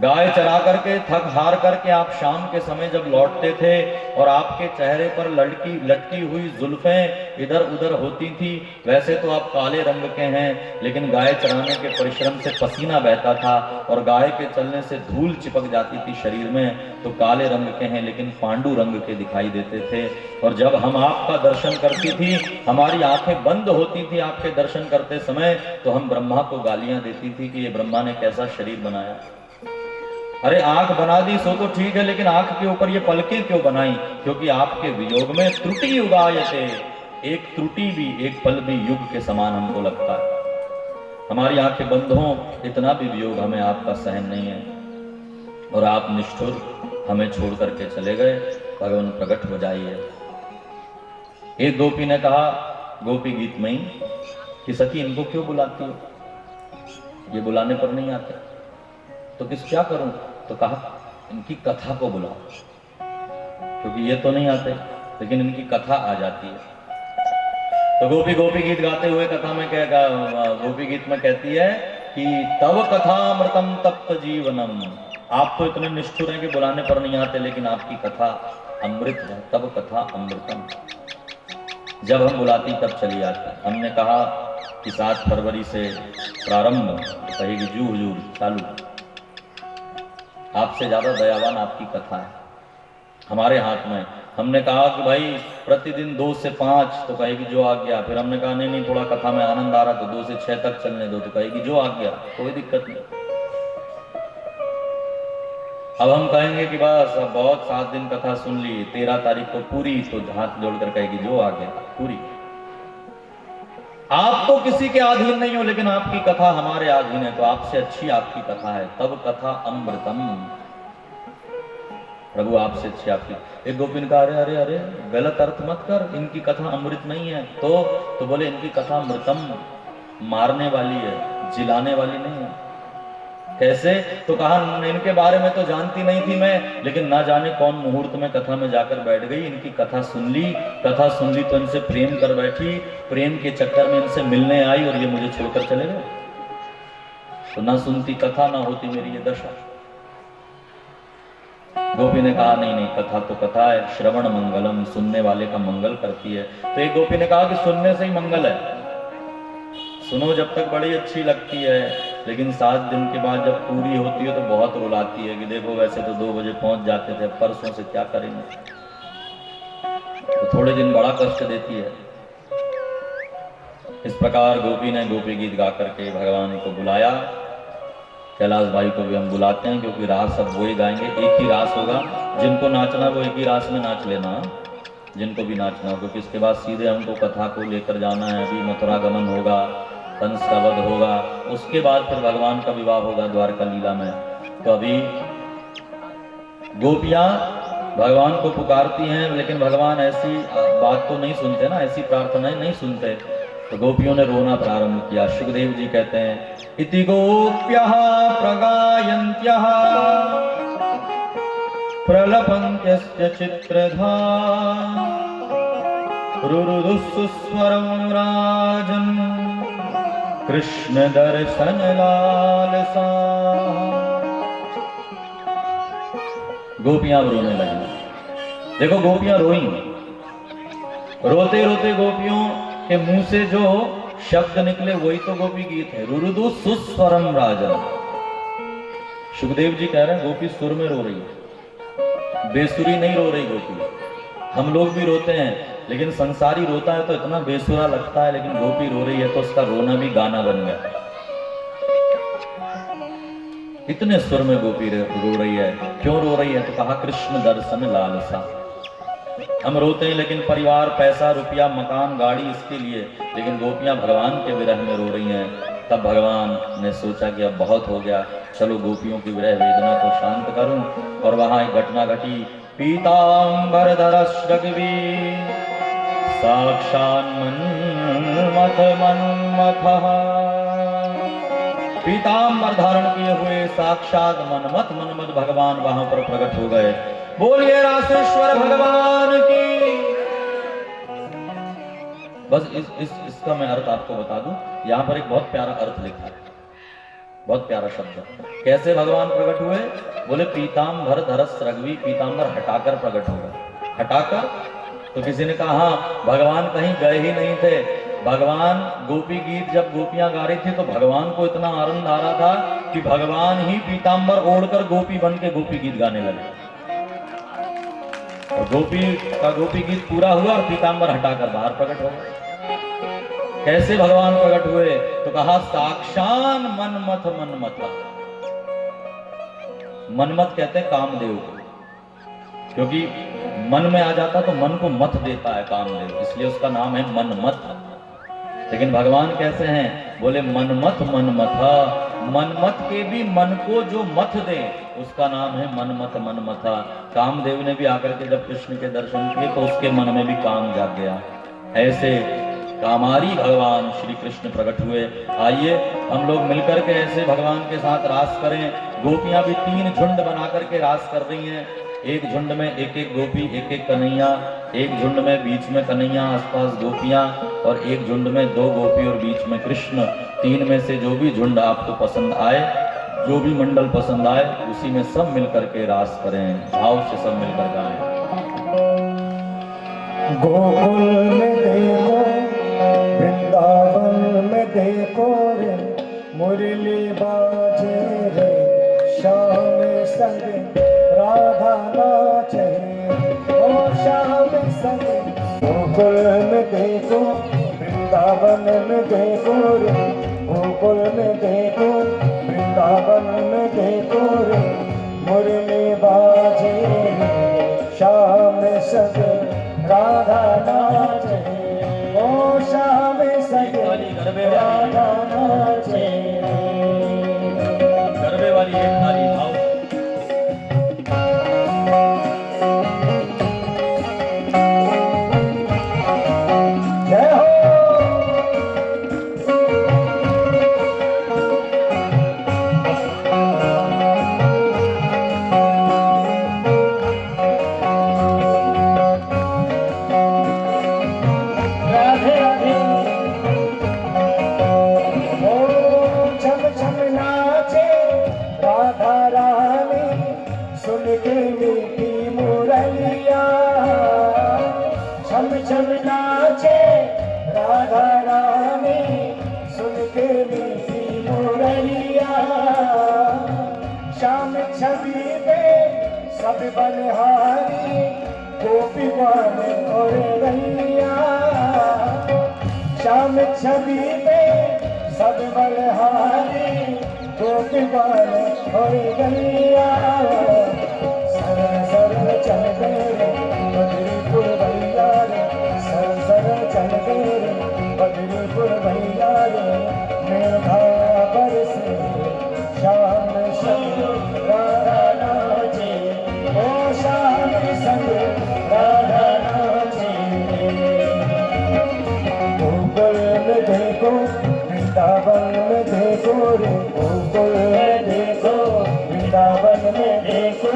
गाय चरा करके थक हार करके आप शाम के समय जब लौटते थे और आपके चेहरे पर लटकी हुई जुल्फें इधर उधर होती थी, वैसे तो आप काले रंग के हैं, लेकिन गाय चराने के परिश्रम से पसीना बहता था और गाय के चलने से धूल चिपक जाती थी शरीर में, तो काले रंग के हैं लेकिन पांडु रंग के दिखाई देते थे। और जब हम आपका दर्शन करती थी, हमारी आंखें बंद होती थी आपके दर्शन करते समय, तो हम ब्रह्मा को गालियां देती थी कि ये ब्रह्मा ने कैसा शरीर बनाया। अरे आंख बना दी सो तो ठीक है, लेकिन आंख के ऊपर ये पलकें क्यों बनाई? क्योंकि आपके वियोग में त्रुटि उगायते, एक त्रुटि भी, एक पल भी युग के समान हमको लगता है। हमारी आंखें बंद हों, इतना भी वियोग हमें आपका सहन नहीं है, और आप निष्ठुर हमें छोड़ करके चले गए। भगवान प्रकट हो जाइए। एक गोपी ने कहा, गोपी गीत में कि सखी इनको क्यों बुलाती हो, ये बुलाने पर नहीं आते, तो किस क्या करूं? तो कहा इनकी कथा को बुलाओ, क्योंकि ये तो नहीं आते लेकिन इनकी कथा आ जाती है। तो गोपी गोपी गीत गाते हुए कथा में गोपी गीत में कहती है कि तव कथा अमृतम तप्त जीवनम, आप तो इतने निष्ठुर हैं कि बुलाने पर नहीं आते, लेकिन आपकी कथा अमृत है, तब कथा अमृतम। जब हम बुलाती तब चली आती। हमने कहा कि 7 फरवरी से प्रारंभ, तो कहेगी जू हुजूर चालू। आपसे ज्यादा दयावान आपकी कथा है, हमारे हाथ में। हमने कहा कि भाई प्रतिदिन 2 से 5, तो कहेगी जो आ गया। फिर हमने कहा नहीं थोड़ा कथा में आनंद आ रहा तो 2 से 6 तक चलने दो, तो कहेगी जो आ गया, कोई दिक्कत नहीं। अब हम कहेंगे कि बस अब बहुत 7 दिन कथा सुन ली, 13 तारीख को पूरी, तो हाथ जोड़कर कहेगी जो आ गया पूरी। आप तो किसी के अधीन नहीं हो, लेकिन आपकी कथा हमारे अधीन है, तो आपसे अच्छी आपकी कथा है, तब कथा अमृतम। प्रभु आपसे अच्छी आपकी। एक गोपी ने कहा अरे अरे अरे गलत अर्थ मत कर, इनकी कथा अमृत नहीं है। तो बोले इनकी कथा अमृतम, मारने वाली है, जिलाने वाली नहीं है। कैसे? तो कहा इनके बारे में तो जानती नहीं थी मैं, लेकिन ना जाने कौन मुहूर्त में कथा में जाकर बैठ गई, इनकी कथा सुन ली तो इनसे प्रेम कर बैठी, प्रेम के चक्कर में इनसे मिलने आई और ये मुझे छोड़कर चले गए। तो ना सुनती कथा, ना होती मेरी ये दशा। गोपी ने कहा नहीं कथा तो कथा है, श्रवण मंगलम, सुनने वाले का मंगल करती है। तो एक गोपी ने कहा कि सुनने से ही मंगल है, सुनो जब तक बड़ी अच्छी लगती है, लेकिन 7 दिन के बाद जब पूरी होती है तो बहुत रुलाती है कि देखो वैसे तो 2 बजे पहुंच जाते थे, परसों से क्या करेंगे। तो थोड़े दिन बड़ा कष्ट देती है। इस प्रकार गोपी ने गोपी गीत गा करके भगवान को बुलाया। कैलाश भाई को भी हम बुलाते हैं, क्योंकि रास सब वो ही गाएंगे, एक ही रास होगा। जिनको नाचना वो एक ही रास में नाच लेना, जिनको भी नाचना हो, क्योंकि इसके बाद सीधे हमको कथा को लेकर जाना है। अभी मथुरा गमन होगा, कंस का वध होगा, उसके बाद फिर भगवान का विवाह होगा द्वारका लीला में। तो अभी गोपियां भगवान को पुकारती हैं, लेकिन भगवान ऐसी बात तो नहीं सुनते ना, ऐसी प्रार्थनाएं नहीं सुनते। तो गोपियों ने रोना प्रारंभ किया। सुखदेव जी कहते हैं इति गोप्यः प्रगायन्त्यः प्रलपन्त्यस्य चित्रधा रुरुदुःस्वरं राजन् कृष्ण दर्शन लालसा। गोपियां रोने लगी। देखो गोपियां रोई, रोते रोते गोपियों के मुंह से जो शब्द निकले वही तो गोपी गीत है। रुरुदु सुस्वरम राजन। सुखदेव जी कह रहे हैं गोपी सुर में रो रही है, बेसुरी नहीं रो रही गोपी। हम लोग भी रोते हैं, लेकिन संसारी रोता है तो इतना बेसुरा लगता है, लेकिन गोपी रो रही है तो उसका रोना भी गाना बन गया। इतने सुर में गोपी रो रही है। क्यों रो रही है? तो कहा कृष्ण दर्शन लालसा। हम रोते हैं लेकिन परिवार, पैसा, रुपया, मकान, गाड़ी इसके लिए, लेकिन गोपियां भगवान के विरह में रो रही हैं। तब भगवान ने सोचा कि अब बहुत हो गया, चलो गोपियों की विरह वेदना को शांत करूं। और वहां एक घटना घटी। पीतांबरधरश्रग्वी साक्षान् मन्मथ मन्मथः। पीतांबर धारण किए हुए साक्षात मन्मथ भगवान वहां पर प्रकट हो गए। बोलिए रासेश्वर भगवान की। बस इसका मैं अर्थ आपको बता दूं। यहाँ पर एक बहुत प्यारा अर्थ लिखा है, बहुत प्यारा शब्द। कैसे भगवान प्रकट हुए? बोले पीतांबर धरस रघवी, पीतांबर हटाकर प्रकट हो गए। हटाकर तो किसी ने कहा हाँ, भगवान कहीं गए ही नहीं थे। भगवान गोपी गीत जब गोपियां गा रही थी तो भगवान को इतना आनंद आ रहा था कि भगवान ही पीतांबर ओढ़कर गोपी बन के गोपी गीत गाने लगे। और गोपी का गोपी गीत पूरा हुआ और पीतांबर हटाकर बाहर प्रकट हो गए। कैसे भगवान प्रकट हुए? तो कहा साक्षान मन्मथ मन्मथ। मन्मथ कहते हैं कामदेव को, क्योंकि मन में आ जाता तो मन को मत देता है कामदेव, इसलिए उसका नाम है मनमथ। लेकिन भगवान कैसे हैं? बोले मनमथ मनमथा। मनमथ के भी मन को जो मथ दे उसका नाम है मनमथ मनमथा। कामदेव ने भी आकर के जब कृष्ण के दर्शन किए तो उसके मन में भी काम जाग गया। ऐसे कामारी भगवान श्री कृष्ण प्रकट हुए। आइए हम लोग मिलकर के ऐसे भगवान के साथ रास करें। गोपियां भी 3 झुंड बना करके रास कर रही हैं। एक झुंड में एक एक गोपी, एक एक कन्हैया, एक झुंड में बीच में कन्हैया, आसपास गोपियां, और एक झुंड में 2 गोपी और बीच में कृष्ण। 3 में से जो भी झुंड आपको पसंद आए, जो भी मंडल पसंद आए, उसी में सब मिलकर के रास करें। भाव से सब मिलकर गाएं। गोकुल में देखो, वृंदावन में देखो रे, मुरली बाजे रे, श्याम संग राधा नाचे, ओ श्याम संग। गोकुल में देखो, वृंदावन में देखो रे, गोकुल में देखो, वृंदावन में देखो रे, मुरली बाजे रे, श्याम संग राधा नाचे, ओ श्याम संग राधा नाचे। गरबे वाली एक थाली भाव। सब बलिहारी गोपी बन और रैया, श्याम छवि में सब बलिहारी गोपी बन और रैया। सरल सरल चल गए बद्रीपुर भैया रे, सरल सरल चल गए बद्रीपुर भैया रे, मेघा बरसे श्याम संग राधा नाचे, ओ श्याम संग राधा नाचे। गोकुल में देखो, वृंदावन में देखो रे, गोकुल में देखो, वृंदावन में देखो,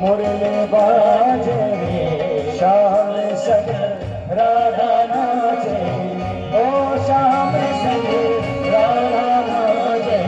मुरली बाजे रे, श्याम संग राधा नाचे, ओ श्याम संग राधा नाचे।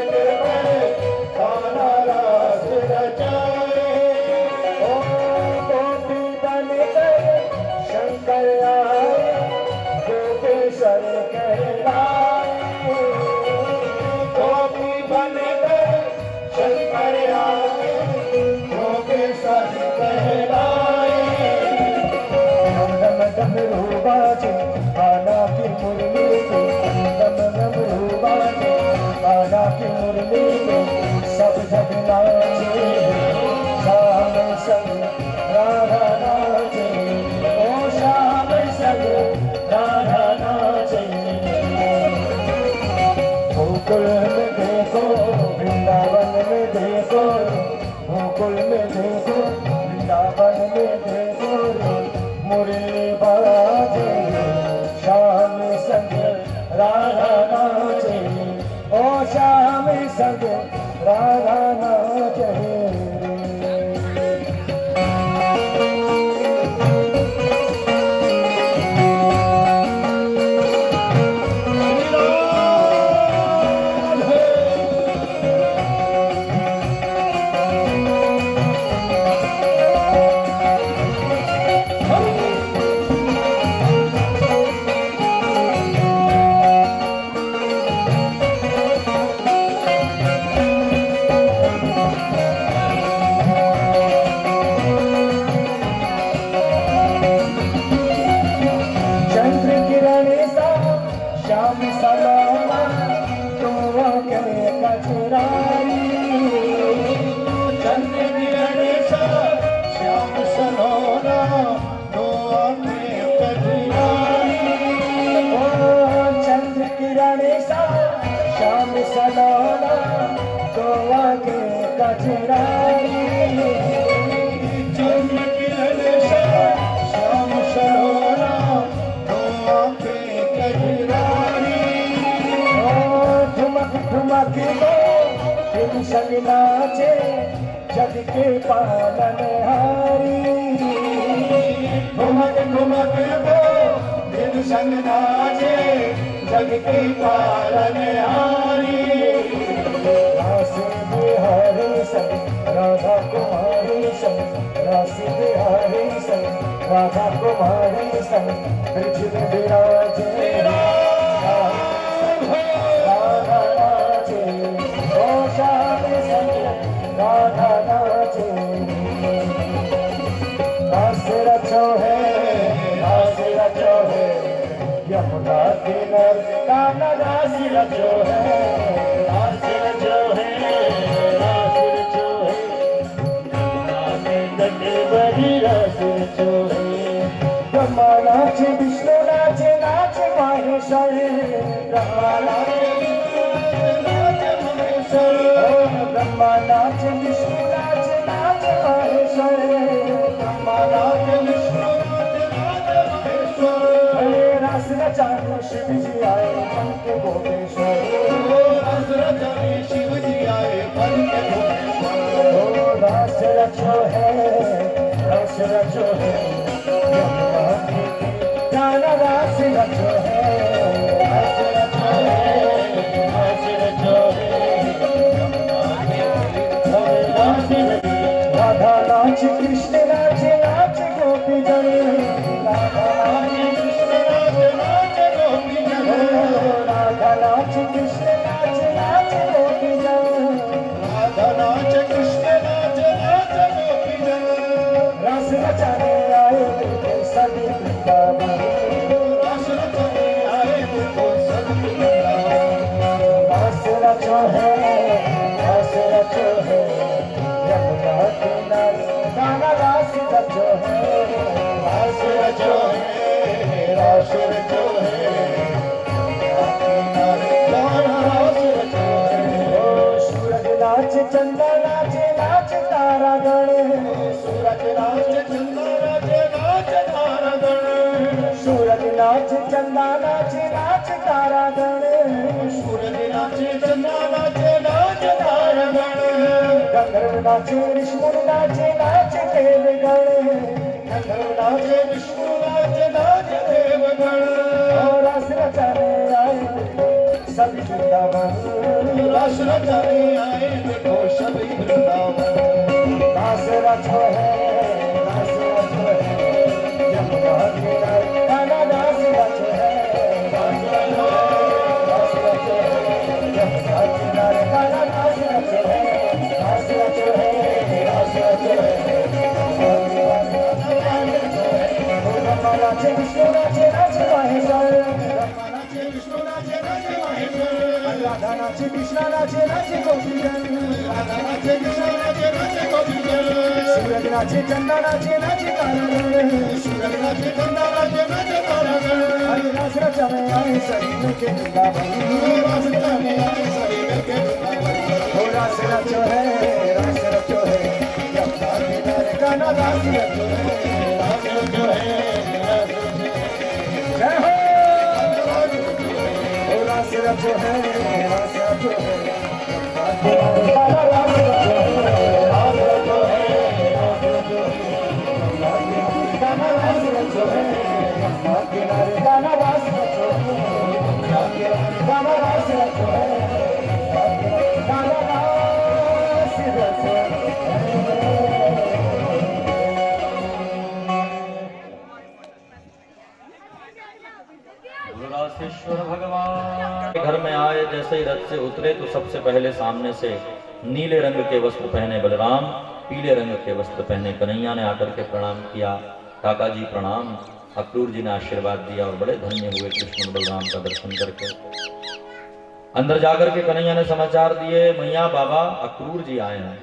पर कान्हा रास रचाए। ओ गोपी बन कर शंकर आए, गोपेश्वर कहलाए। गोपी बन कर शंकर आए, गोपेश्वर कहलाए। डम डमरू बाजे कान्हा की मुरली पे, डम डमरू बाजे कान्हा की मुरली पे, सब जग नाचे श्याम संग राधा नाचे। ओ श्याम संग राधा नाचे। गोकुल में देखो वृंदावन में देखो, गोकुल में देखो वृंदावन में देखो, मुरली बाजे श्याम संग राधा नाचे। ओ श्याम संग राधा नाचे। श्याम सलोना तो के कचराई। चंद्र किरण सा श्याम सलोना तो के कचराई। ओ चंद्र किरण सा श्याम सलोना तो के कचराई। चंद्र किरण सा श्याम सलोना तो के कचराई। ठुमक दो फिर संग नाचे जग के पालनहारी। ठुमक ठुमक दो फिर संग नाचे जग के पालनहारी। रास बिहारी संग राधा कुमारी संग, रास बिहारी संग राधा कुमारी संग, ब्रज में विराजे राधा नाचे। रास रचो है, रास रचो है, यमुना किनार कान्हा रास रचो है। रास रचो है, रास रचो है, यमुना के तट बड़ी रास रचो है। ब्रह्मा नाचे विष्णु नाचे, नाचे माहेश्वर। ब्रह्मा नाचे ब्रह्मा नाच विष्णु नाच, नाच महेश्वर। ब्रह्मा नाच विष्णु नाच, नाच महेश्वर। रास रचाने शिव जी आए बन के गोपेश्वर। रास रचाने शिव जी आए बन के गोपेश्वर। रास रचो है, रास रचो है, कान्हा रास रचो है। रास रचो है, रास रचो है, राधा नाच कृष्ण नाच, नाच गोपी जन। राधा नाच कृष्ण नाच, नाच गोपी जन। राधा नाच कृष्ण नाच, नाच गोपी जन। राधा नाच कृष्ण नाच, नाच गोपी जन। रस रचाने आए देखो सभी वृंदावन। रस रचाने आए देखो सभी वृंदावन। रस रचो है, रस रचो है, यमुना किनारे कान्हा रास रचो है। रास रचो है, रास रचो है, यमुना किनारे कान्हा रास रचो है। ओ सूरज नाच चंदा नाचे, नाच तारा गण। सूरज नाच चंदा नाचे, नाच तारा गण। सूरज नाच चंदा नाचे, नाच तारा गण। सूरज नाचे चंदा नाचे, नाच तारा गण। गंधर्व नाचे विष्णु नाचे, नाच देवगण। गंधर्व नाचे विष्णु नाचे, नाच देवगण। रास रचाने आए सभी वृंदावन। रास रचाने आए देखो सभी वृंदावन। रास रचो है, रास रचो है, यमुना किनारे कान्हा रास रचो है, रास रचो है, रास रचो है, यमुना किनारे कान्हा रास रचो है, रास रचो है, रास रचो है, ब्रह्मा नाचे विष्णु नाचे नाचे महेश्वर, ब्रह्मा नाचे विष्णु नाचे नाचे महेश्वर। राधा नाचे कृष्णा नाचे नाचे गोपीजन, राधा नाचे कृष्ण नाचे नाचे गोपीजन। सूरज नाचे चंदा नाचे नाचे तारागण, सूरज नाचे चंदा नाचे नाचे तारागण। हरि रास रचाने आए सभी के वृंदावन। रास रचाने आए सभी के वृंदावन। ओ रास रचो है, रास रचो है, यमुना किनारे कान्हा रास रचो है, रास रचो है, रास रचो है। जय हो। ओ रास रचो है, रास रचो है, यमुना किनारे कान्हा रास रचो है, रास रचो है, रास रचो है, यमुना किनारे कान्हा रास रचो है, यमुना किनारे कान्हा रास रचो है, यमुना किनारे कान्हा रास रचो है, यमुना किनारे कान्हा रास रचो है। गुरुरासेश्वर भगवान के घर में आए, जैसे ही रथ से उतरे तो सबसे पहले सामने से नीले रंग के वस्त्र पहने बलराम, पीले रंग के वस्त्र पहने कन्हैया ने आकर के प्रणाम किया। काका जी प्रणाम। अक्रूर जी ने आशीर्वाद दिया और बड़े धन्य हुए कृष्ण और बलराम का दर्शन करके। अंदर जाकर के कन्हैया ने समाचार दिए, मैया बाबा अक्रूर जी आए हैं।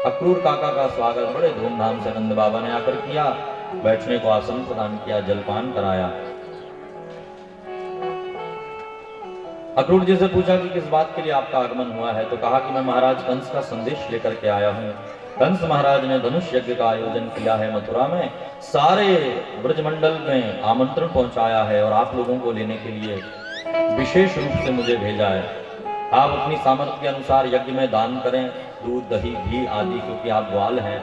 अक्रूर काका का स्वागत बड़े धूमधाम से नंद बाबा ने आकर किया, बैठने को आसन प्रदान किया, जलपान कराया। अक्रूर जी से पूछा कि किस बात के लिए आपका आगमन हुआ है, तो कहा कि मैं महाराज कंस का संदेश लेकर के आया हूँ। कंस महाराज ने धनुष यज्ञ का आयोजन किया है मथुरा में, सारे ब्रजमंडल में आमंत्रण पहुंचाया है और आप लोगों को लेने के लिए विशेष रूप से मुझे भेजा है। आप अपनी सामर्थ्य के अनुसार यज्ञ में दान करें, दूध दही घी आदि, क्योंकि आप ग्वाल हैं,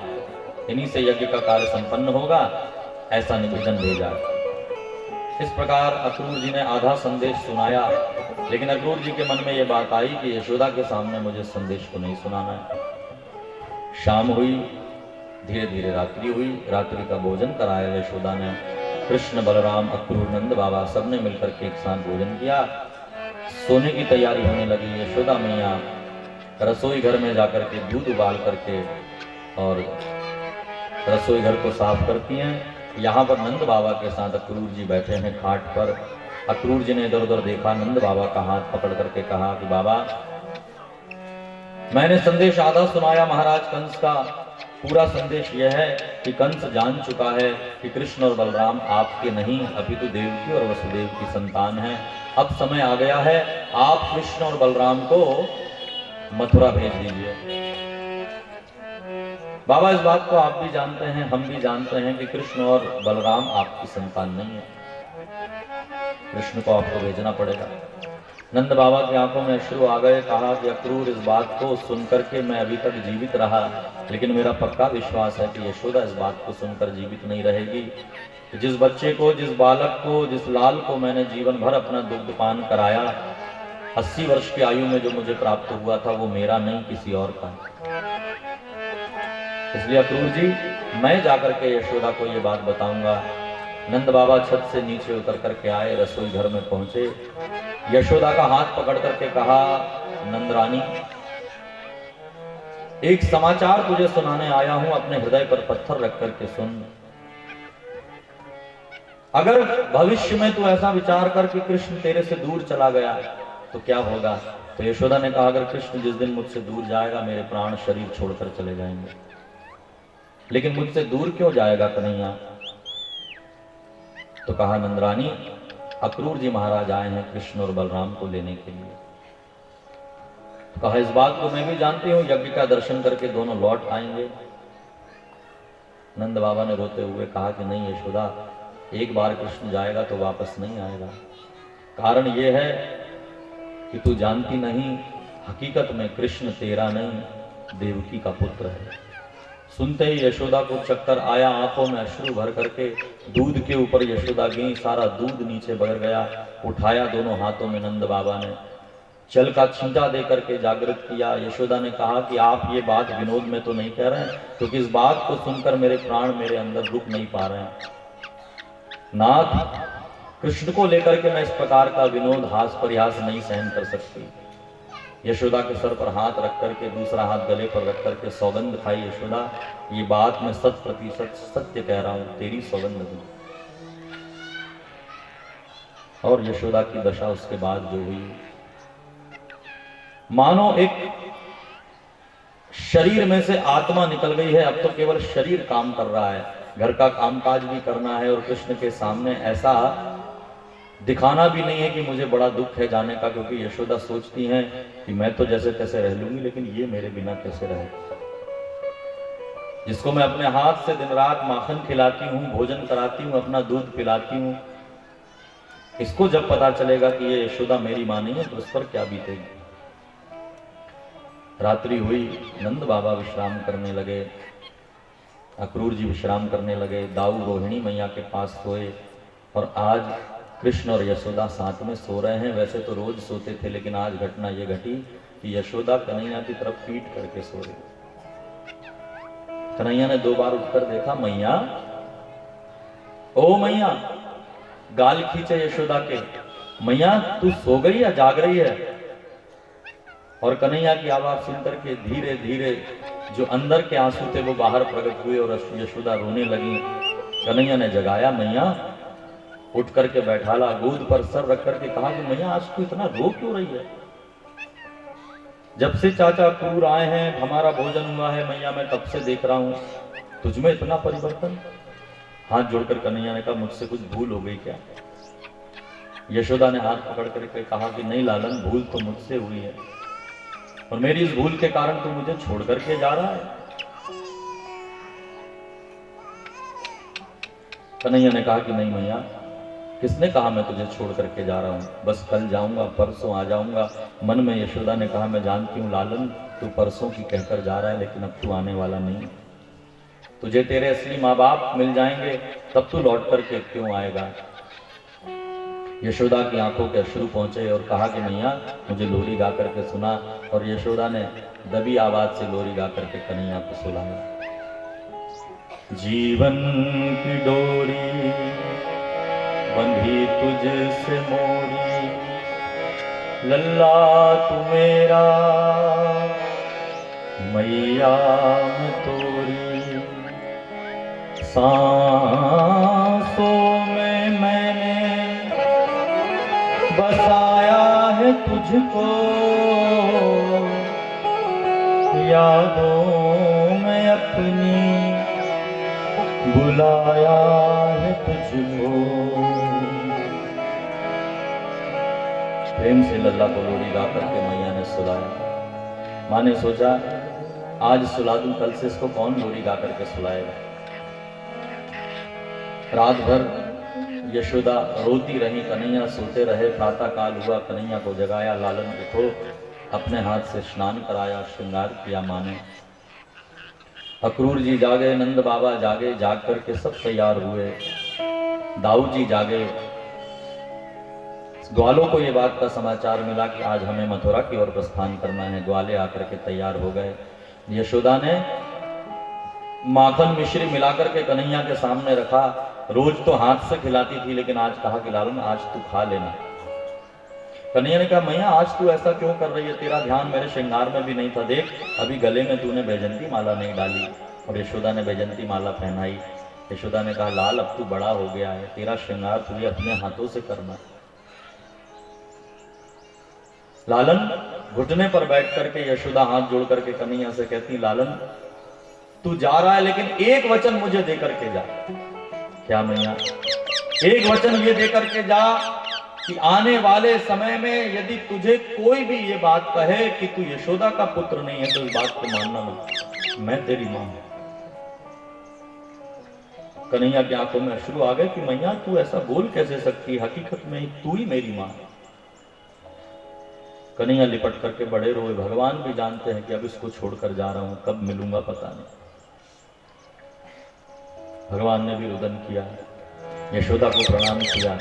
इन्हीं से यज्ञ का कार्य संपन्न होगा, ऐसा निवेदन भेजा। इस प्रकार अक्रूर जी ने आधा संदेश सुनाया, लेकिन अक्रूर जी के मन में यह बात आई कि यशोदा के सामने मुझे संदेश को नहीं सुनाना है। शाम हुई, धीरे धीरे रात्रि हुई, रात्रि का भोजन कराया यशोदा ने। कृष्ण बलराम अक्रूर नंद बाबा सबने मिलकर के एक साथ भोजन किया। सोने की तैयारी होने लगी। यशोदा मैया रसोई घर में जाकर के दूध उबाल करके और रसोई घर को साफ करती हैं। यहाँ पर नंद बाबा के साथ अक्रूर जी बैठे हैं खाट पर। अक्रूर जी ने इधर उधर देखा, नंद बाबा का हाथ पकड़ करके कहा कि बाबा, मैंने संदेश आधा सुनाया महाराज कंस का। पूरा संदेश यह है कि कंस जान चुका है कि कृष्ण और बलराम आपके नहीं अपितु देवकी और वसुदेव की संतान हैं। अब समय आ गया है, आप कृष्ण और बलराम को मथुरा भेज दीजिए। बाबा, इस बात को आप भी जानते हैं, हम भी जानते हैं कि कृष्ण और बलराम आपकी संतान नहीं है। कृष्ण को आपको भेजना पड़ेगा। नंद बाबा की आंखों में अश्रु आ गए। कहा कि अक्रूर, इस बात को सुनकर के मैं अभी तक जीवित रहा, लेकिन मेरा पक्का विश्वास है कि यशोदा इस बात को सुनकर जीवित नहीं रहेगी। जिस बच्चे को, जिस बालक को, जिस लाल को मैंने जीवन भर अपना दुग्धपान कराया, 80 वर्ष की आयु में जो मुझे प्राप्त हुआ था, वो मेरा नहीं किसी और का। इसलिए अक्रूर जी, मैं जाकर के यशोदा को ये बात बताऊंगा। नंद बाबा छत से नीचे उतर करके आए, रसोई घर में पहुंचे। यशोदा का हाथ पकड़ करके कहा, नंदरानी, एक समाचार तुझे सुनाने आया हूं, अपने हृदय पर पत्थर रख करके सुन। अगर भविष्य में तू ऐसा विचार कर कि कृष्ण तेरे से दूर चला गया तो क्या होगा? तो यशोदा ने कहा, अगर कृष्ण जिस दिन मुझसे दूर जाएगा, मेरे प्राण शरीर छोड़कर चले जाएंगे। लेकिन मुझसे दूर क्यों जाएगा कन्हैया? तो कहा, नंदरानी, अक्रूर जी महाराज आए हैं कृष्ण और बलराम को लेने के लिए। तो कहा, इस बात को मैं भी जानती हूं, यज्ञ का दर्शन करके दोनों लौट आएंगे। नंद बाबा ने रोते हुए कहा कि नहीं यशोदा, एक बार कृष्ण जाएगा तो वापस नहीं आएगा। कारण यह है कि तू जानती नहीं, हकीकत में कृष्ण तेरा नहीं, देवकी का पुत्र है। सुनते ही यशोदा को चक्कर आया, आंखों में अश्रु भर करके दूध के ऊपर यशोदा गई, सारा दूध नीचे बह गया। उठाया दोनों हाथों में नंद बाबा ने, जल का छींटा दे करके जागृत किया। यशोदा ने कहा कि आप ये बात विनोद में तो नहीं कह रहे हैं, क्योंकि इस बात को सुनकर मेरे प्राण मेरे अंदर रुक नहीं पा रहे हैं। नाथ, कृष्ण को लेकर के मैं इस प्रकार का विनोद, हास परिहास नहीं सहन कर सकती। यशोदा के सर पर हाथ रख करके, दूसरा हाथ गले पर रख करके सौगंध खाई। यशोदा, ये बात मैं 100% सत्य कह रहा हूं, तेरी सौगंध दूं। और यशोदा की दशा उसके बाद जो हुई, मानो एक शरीर में से आत्मा निकल गई है। अब तो केवल शरीर काम कर रहा है, घर का कामकाज भी करना है और कृष्ण के सामने ऐसा दिखाना भी नहीं है कि मुझे बड़ा दुख है जाने का, क्योंकि यशोदा सोचती हैं कि मैं तो जैसे तैसे रह लूंगी, लेकिन ये मेरे बिना कैसे रहे। जिसको मैं अपने हाथ से दिन रात माखन खिलाती हूँ, भोजन कराती हूँ, अपना दूध पिलाती हूँ, इसको जब पता चलेगा कि ये यशोदा मेरी मां नहीं है तो उस पर क्या बीतेगी। रात्रि हुई, नंद बाबा विश्राम करने लगे, अक्रूर जी विश्राम करने लगे, दाऊ रोहिणी मैया के पास सोए। और आज कृष्ण और यशोदा साथ में सो रहे हैं। वैसे तो रोज सोते थे, लेकिन आज घटना ये घटी कि यशोदा कन्हैया की तरफ पीट करके सो रही। कन्हैया ने 2 बार उठकर देखा, मैया, ओ मैया, गाल खींचे यशोदा के, मैया तू सो गई या जाग रही है। और कन्हैया की आवाज सुनकर के धीरे धीरे जो अंदर के आंसू थे वो बाहर प्रकट हुए और यशोदा रोने लगी। कन्हैया ने जगाया, मैया, उठ करके बैठाला, गोद पर सर रख करके कहा कि मैया आज तू इतना रो क्यों रही है। जब से चाचा क्रूर आए हैं, हमारा भोजन हुआ है मैया, मैं तब से देख रहा हूं, तुझमें इतना परिवर्तन। हाथ जोड़कर कन्हैया ने कहा, मुझसे कुछ भूल हो गई क्या। यशोदा ने हाथ पकड़ करके कहा कि नहीं लालन, भूल तो मुझसे हुई है और मेरी इस भूल के कारण तू मुझे छोड़ करके जा रहा है। कन्हैया ने कहा कि नहीं मैया, किसने कहा मैं तुझे छोड़ करके जा रहा हूं, बस कल जाऊंगा, परसों आ जाऊंगा। मन में यशोदा ने कहा, मैं जानती हूं लालन, तू परसों की कहकर जा रहा है, लेकिन अब तू आने वाला नहीं। तुझे तेरे असली माँ बाप मिल जाएंगे, तब तू लौट करके क्यों आएगा। यशोदा की आंखों के अश्रु पहुंचे और कहा कि मैया मुझे लोरी गा करके सुना। और यशोदा ने दबी आवाज से लोरी गा करके कन्हैया को सुनाया। जीवन की डोरी बंधी तुझसे मोरी, लल्ला तू मेरा मैया मैं तोरी। सांसों में मैंने बसाया है तुझको, यादों में अपनी बुलाया है तुझको। प्रेम से लल्ला को लोरी गा करके मैया ने सुलाया। माँ ने सोचा आज सुला दूं, कल से इसको कौन लोरी गा करके सुलाएगा। रात भर यशोदा रोती रही, कन्हैया सोते रहे। प्रातः काल हुआ, कन्हैया को जगाया, लालन उठो, अपने हाथ से स्नान कराया, श्रृंगार किया माँ ने। अक्रूर जी जागे, नंद बाबा जागे, जाग करके सब तैयार हुए। दाऊ जी जागे। ग्वालों को ये बात का समाचार मिला कि आज हमें मथुरा की ओर प्रस्थान करना है। ग्वाले आकर के तैयार हो गए। यशोदा ने माखन मिश्री मिलाकर के कन्हैया के सामने रखा। रोज तो हाथ से खिलाती थी, लेकिन आज कहा कि लालन आज तू खा लेना। कन्हैया ने कहा मैया आज तू ऐसा क्यों कर रही है, तेरा ध्यान मेरे श्रृंगार में भी नहीं था, देख अभी गले में तूने बैजंती माला नहीं डाली। और यशोदा ने बैजंती माला पहनाई। यशोदा ने कहा लाल अब तू बड़ा हो गया है, तेरा श्रृंगार तुझे अपने हाथों से करना। लालन घुटने पर बैठ करके यशोदा हाथ जोड़ करके कन्हैया से कहती लालन तू जा रहा है, लेकिन एक वचन मुझे दे करके जा। क्या मैया? एक वचन ये दे करके जा कि आने वाले समय में यदि तुझे कोई भी ये बात कहे कि तू यशोदा का पुत्र नहीं है, तो इस बात को मानना मत, मैं तेरी मां हूं। कन्हैया की आंखों में अश्रु आ गए कि मैया तू ऐसा बोल कैसे सकती, हकीकत में तू ही मेरी मां है। कन्हैया लिपट करके बड़े रोए। भगवान भी जानते हैं कि अब इसको छोड़कर जा रहा हूं, कब मिलूंगा पता नहीं। भगवान ने भी रुदन किया, यशोदा को प्रणाम किया,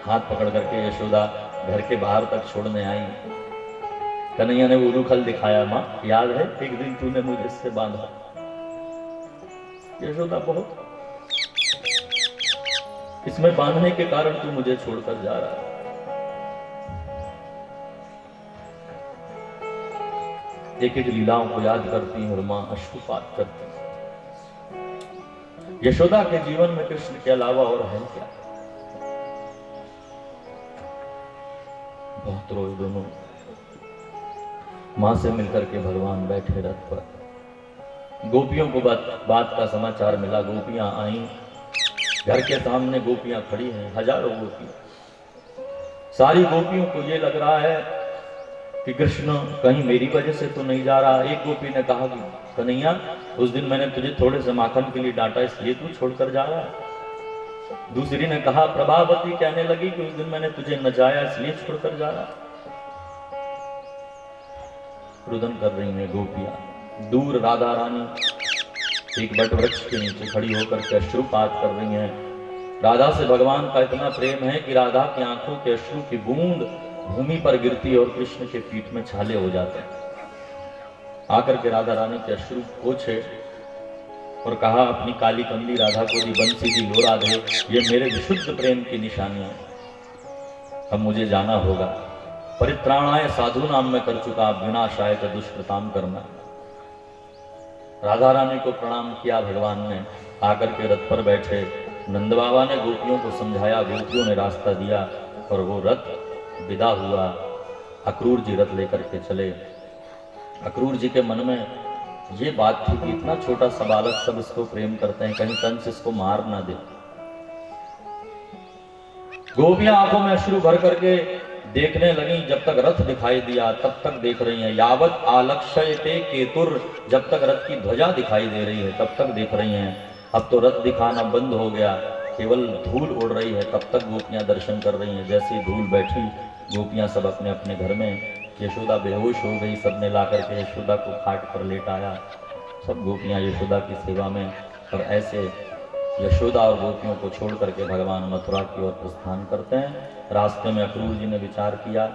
हाथ पकड़ करके यशोदा घर के बाहर तक छोड़ने आई। कन्हैया ने वो उलूखल दिखाया, माँ याद है एक दिन तूने मुझे इससे बांधा। यशोदा बहुत, इसमें बांधने के कारण तू मुझे छोड़कर जा रहा है। एक एक लीलाओं को याद करती हैं और मां अश्रुपात करती है। यशोदा के जीवन में कृष्ण के अलावा और है क्या? बहुत रोए दोनों। मां से मिलकर के भगवान बैठे रथ पर। गोपियों को बात का समाचार मिला। गोपियां आई, घर के सामने गोपियां खड़ी हैं, हजारों गोपियां। सारी गोपियों को ये लग रहा है कि कृष्ण कहीं मेरी वजह से तो नहीं जा रहा। एक गोपी ने कहा कि कन्हैया, उस दिन मैंने तुझे थोड़े से माखन के लिए डांटा, इसलिए तू छोड़कर जा रहा है। दूसरी ने कहा, प्रभावती कहने लगी कि उस दिन मैंने तुझे नचाया, इसलिए छोड़कर जा रहा है। रुदन कर रही हैं गोपियां। दूर राधा रानी एक बट वृक्ष के नीचे खड़ी होकर के अश्रुपात कर रही हैं। राधा से भगवान का इतना प्रेम है कि राधा की आंखों के अश्रु की बूंद भूमि पर गिरती है और कृष्ण के पीठ में छाले हो जाते हैं। आकर के राधा रानी के अश्रु पोछे और कहा अपनी काली कंदी राधा को, दी बंसी दी लो राधे, ये मेरे विशुद्ध प्रेम की निशानी है। अब मुझे जाना होगा। परित्राणाय साधु नाम में कर चुका, विनाशाय च दुष्कृताम करना। राधा रानी को प्रणाम किया भगवान ने। आकर के रथ पर बैठे। नंद बाबा ने गोपियों को समझाया, गोपियों ने रास्ता दिया और वो रथ विदा हुआ। अक्रूर जी रथ लेकर के चले। अक्रूर जी के मन में ये बात थी कि इतना छोटा सा बालक, सब इसको प्रेम करते हैं, कहीं कंस इसको मार ना दे। गोपियां आंखों में अश्रु भर करके देखने लगी। जब तक रथ दिखाई दिया तब तक देख रही हैं। यावत आलक्ष्यते केतुर, जब तक रथ की ध्वजा दिखाई दे रही है तब तक देख रही हैं। अब तो रथ दिखाना बंद हो गया, केवल धूल उड़ रही है। तब तक गोपियां दर्शन कर रही हैं। जैसे ही धूल बैठी, गोपियां सब अपने अपने घर में। यशोदा बेहोश हो गई। सबने ला करके यशोदा को खाट पर लेटाया। सब गोपियां यशोदा की सेवा में। और ऐसे यशोदा और गोपियों को छोड़ करके भगवान मथुरा की ओर प्रस्थान करते हैं। रास्ते में अक्रूर जी ने विचार किया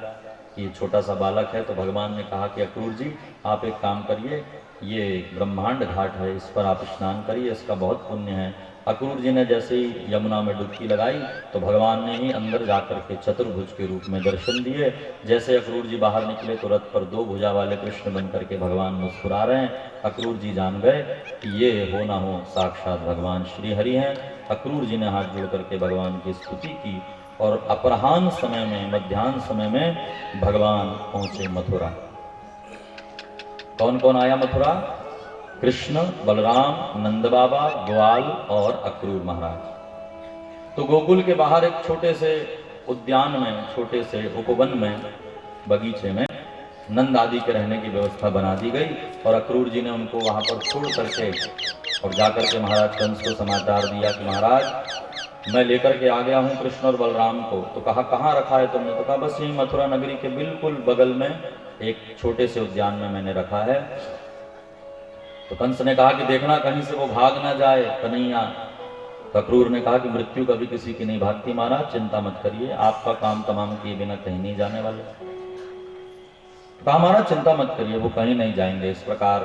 कि छोटा सा बालक है, तो भगवान ने कहा कि अक्रूर जी आप एक काम करिए, ये ब्रह्मांड घाट है, इस पर आप स्नान करिए, इसका बहुत पुण्य है। अक्रूर जी ने जैसे ही यमुना में डुबकी लगाई तो भगवान ने ही अंदर जाकर के चतुर्भुज के रूप में दर्शन दिए। जैसे अक्रूर जी बाहर निकले तो रथ पर दो भुजा वाले कृष्ण बन करके भगवान मुस्कुरा रहे हैं। अक्रूर जी जान गए कि ये हो ना हो साक्षात भगवान श्री हरि हैं। अक्रूर जी ने हाथ जोड़ करके भगवान की स्तुति की और अपराह्न समय में, मध्याह्न समय में भगवान पहुंचे मथुरा। कौन कौन आया मथुरा? कृष्ण, बलराम, नंद बाबा, ग्वाल और अक्रूर महाराज। तो गोकुल के बाहर एक छोटे से उद्यान में, छोटे से उपवन में, बगीचे में नंद आदि के रहने की व्यवस्था बना दी गई। और अक्रूर जी ने उनको वहां पर छोड़ करके और जाकर के महाराज कंस को समाचार दिया कि महाराज मैं लेकर के आ गया हूँ कृष्ण और बलराम को। तो कहा कहाँ रखा है तुमने? तो कहा बस यही मथुरा नगरी के बिल्कुल बगल में एक छोटे से उद्यान में मैंने रखा है। तो कंस ने कहा कि देखना कहीं से वो भाग ना जाए कन्हैया। तो अक्रूर ने कहा कि मृत्यु कभी किसी की नहीं भागती महाराज, चिंता मत करिए, आपका काम तमाम किए बिना कहीं नहीं जाने वाले। कहा महाराज चिंता मत करिए, वो कहीं नहीं जाएंगे। इस प्रकार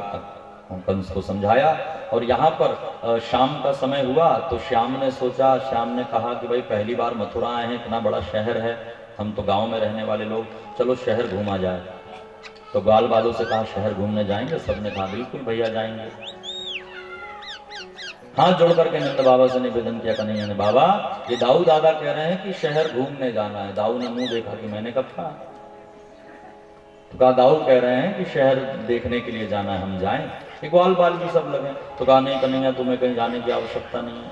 कंस को समझाया। और यहाँ पर शाम का समय हुआ तो श्याम ने सोचा, श्याम ने कहा कि भाई पहली बार मथुरा आए हैं, इतना बड़ा शहर है, हम तो गांव में रहने वाले लोग, चलो शहर घूमा जाए। तो ग्वाल वालों से कहा शहर घूमने जाएंगे? सबने कहा बिल्कुल भैया जाएंगे। हाथ जोड़ करके नंद बाबा से निवेदन किया कन्हैया ने, बाबा ये दाऊ दादा कह रहे हैं कि शहर घूमने जाना है। दाऊ ने मुंह देखा कि मैंने कब कहा? तो कहा दाऊ कह रहे हैं कि शहर देखने के लिए जाना है, हम जाएं। ग्वाल बाल भी सब लगे। तो कहा नहीं कन्हैया तुम्हें कहीं जाने की आवश्यकता नहीं है।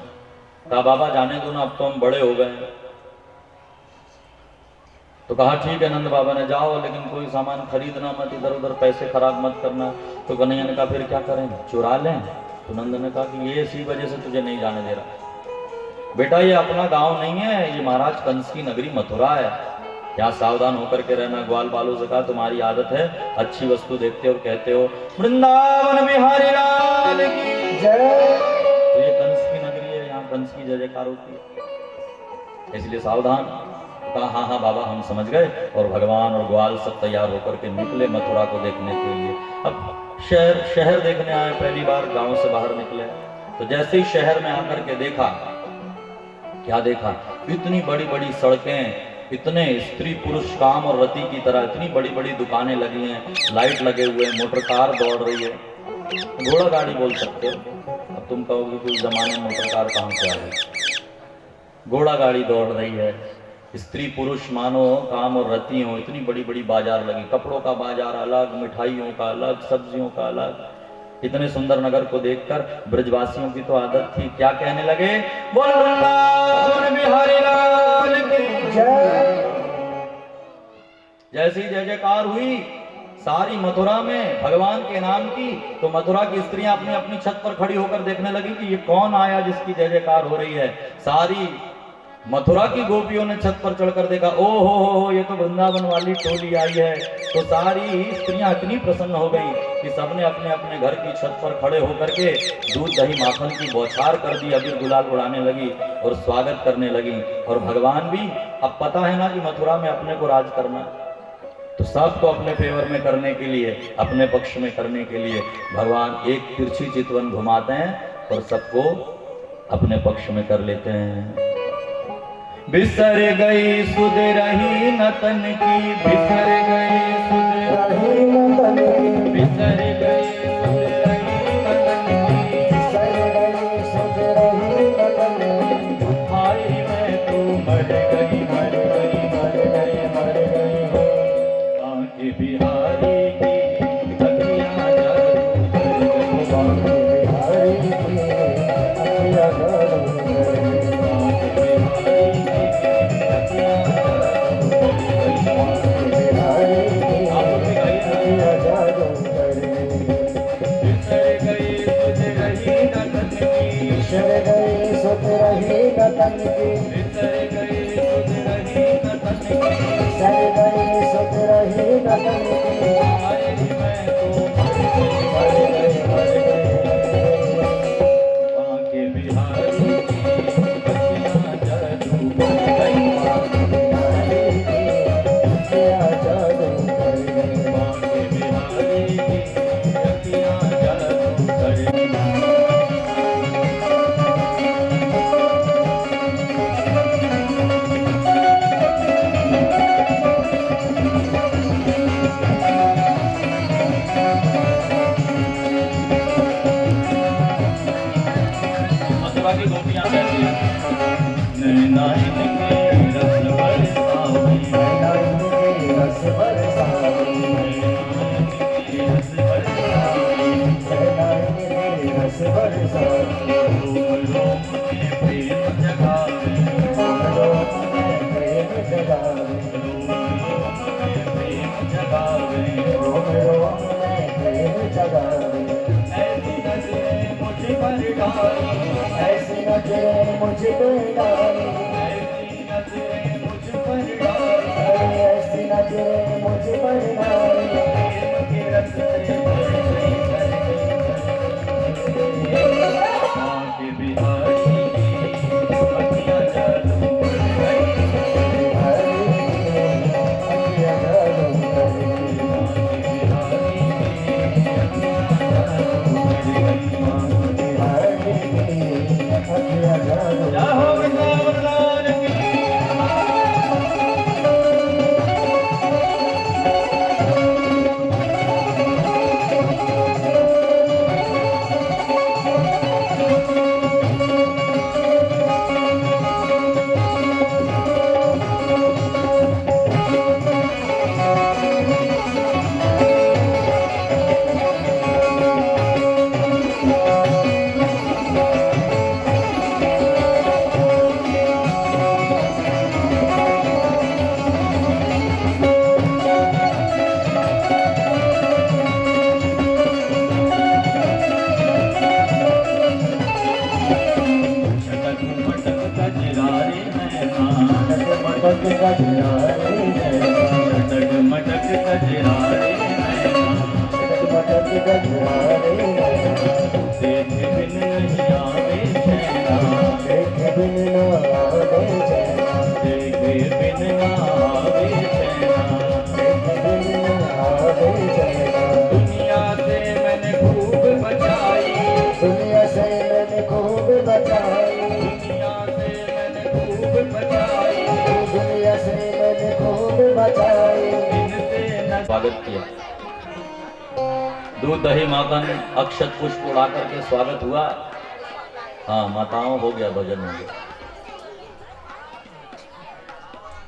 कहा बाबा जाने दो ना, अब तो हम बड़े हो गए। तो कहा ठीक है नंद बाबा ने, जाओ लेकिन कोई सामान खरीदना मत, इधर उधर पैसे खराब मत करना। तो कन्हैया ने कहा फिर क्या करें, चुरा लें? तो नंद ने कहा कि ये इसी वजह से तुझे नहीं जाने दे रहा बेटा, ये अपना गांव नहीं है, ये महाराज कंस की नगरी मथुरा है, यहाँ सावधान होकर के रहना। ग्वाल बालों से कहा तुम्हारी आदत है, अच्छी वस्तु देखते हो और कहते हो वृंदावन बिहारी लाल की जय। तो ये कंस की नगरी है, यहाँ कंस की जय जयकार होती है, इसलिए सावधान। कहा हाँ हाँ बाबा हम समझ गए, और भगवान और ग्वाल सब तैयार होकर के निकले मथुरा को देखने के लिए। अब शहर देखने आए, पहली बार गांव से बाहर निकले। तो जैसे ही शहर में आकर के देखा, क्या देखा, इतनी बड़ी बड़ी सड़कें, इतने स्त्री पुरुष काम और रति की तरह इतनी बड़ी बड़ी दुकानें लगी हैं, लाइट लगे हुए, मोटर कार दौड़ रही है, घोड़ा गाड़ी बोल सकते हो। अब तुम कहोगे कि उस जमाने में मोटर कार कहाँ से आ गई, घोड़ा गाड़ी दौड़ रही है, स्त्री पुरुष मानो काम और रति हो, इतनी बड़ी बड़ी बाजार लगी, कपड़ों का बाजार अलग, मिठाइयों का अलग, सब्जियों का अलग। इतने सुंदर नगर को देखकर ब्रजवासियों की तो आदत थी, क्या कहने लगे, बोल वृंदावन बिहारी लाल की जय। जैसी जय जयकार हुई सारी मथुरा में भगवान के नाम की, तो मथुरा की स्त्रियां अपनी अपनी छत पर खड़ी होकर देखने लगी कि ये कौन आया जिसकी जय जयकार हो रही है। सारी मथुरा की गोपियों ने छत पर चढ़कर देखा, ओ हो ये तो वृंदावन वाली टोली आई है। तो सारी स्त्रियां इतनी प्रसन्न हो गई कि सबने अपने अपने घर की छत पर खड़े होकर के दूध दही माखन की बौछार कर दी, अबीर गुलाल उड़ाने लगी और स्वागत करने लगी। और भगवान भी, अब पता है ना कि मथुरा में अपने को राज करना, तो सबको अपने फेवर में करने के लिए, अपने पक्ष में करने के लिए भगवान एक तिरछी चितवन घुमाते हैं और सबको अपने पक्ष में कर लेते हैं। बिसर गई सुध रही नतन की, बिसर गई सुध रही नतन की, बिसर गई सुध रही नतन की, बिसर गई सुध रही नतन की। भाई मैं तो मर गई मर गई मर गई मर गई हो, आंखें बिहारी की अखियां जादू कर गई, आंखें बिहारी की अखियां जादू कर गई, आंखें बिहारी बिसर गई सुध रही नतन की, बिसर गई सुध रही नतन की, बिसर गई सुध रही नतन की। आई मैं तो मर गई मर गई, आंखें बिहारी की अखियां जादू कर गई, आंखें बिहारी की अखियां जादू कर गई, आंखें बिहारी की अखियां जादू कर गई। की गोपियां कहती हैं, नैना इनके रस बरसावी, नैना इनके रस बरसावी, नैना इनके रस बरसावी, नैना इनके रस बरसावी। रोम रोम में प्रेम जगावे, रोम रोम में प्रेम जगावे, रोम रोम में प्रेम जगावे, रोम रोम में प्रेम जगावे। ऐसी नजरें मुझ पर डाली, ऐसी नजरें मुझ पर डाली, ऐसी नजरें मुझ पर डाली, ऐसी नजरें मुझ पर डाली। प्रेम के रस से भर गई कर गई, आंखें बिहारी की अखियां जादू कर गई, बिहारी की अखियां जादू कर गई, आंखें बिहारी की अखियां जादू कर गई, आंखें बिहारी की अखियां जादू। जाहो वृंदावन लाल की। दूध दही माखन अक्षत पुष्प उड़ा करके स्वागत हुआ। हाँ माताओं, हो गया भजन हो गया।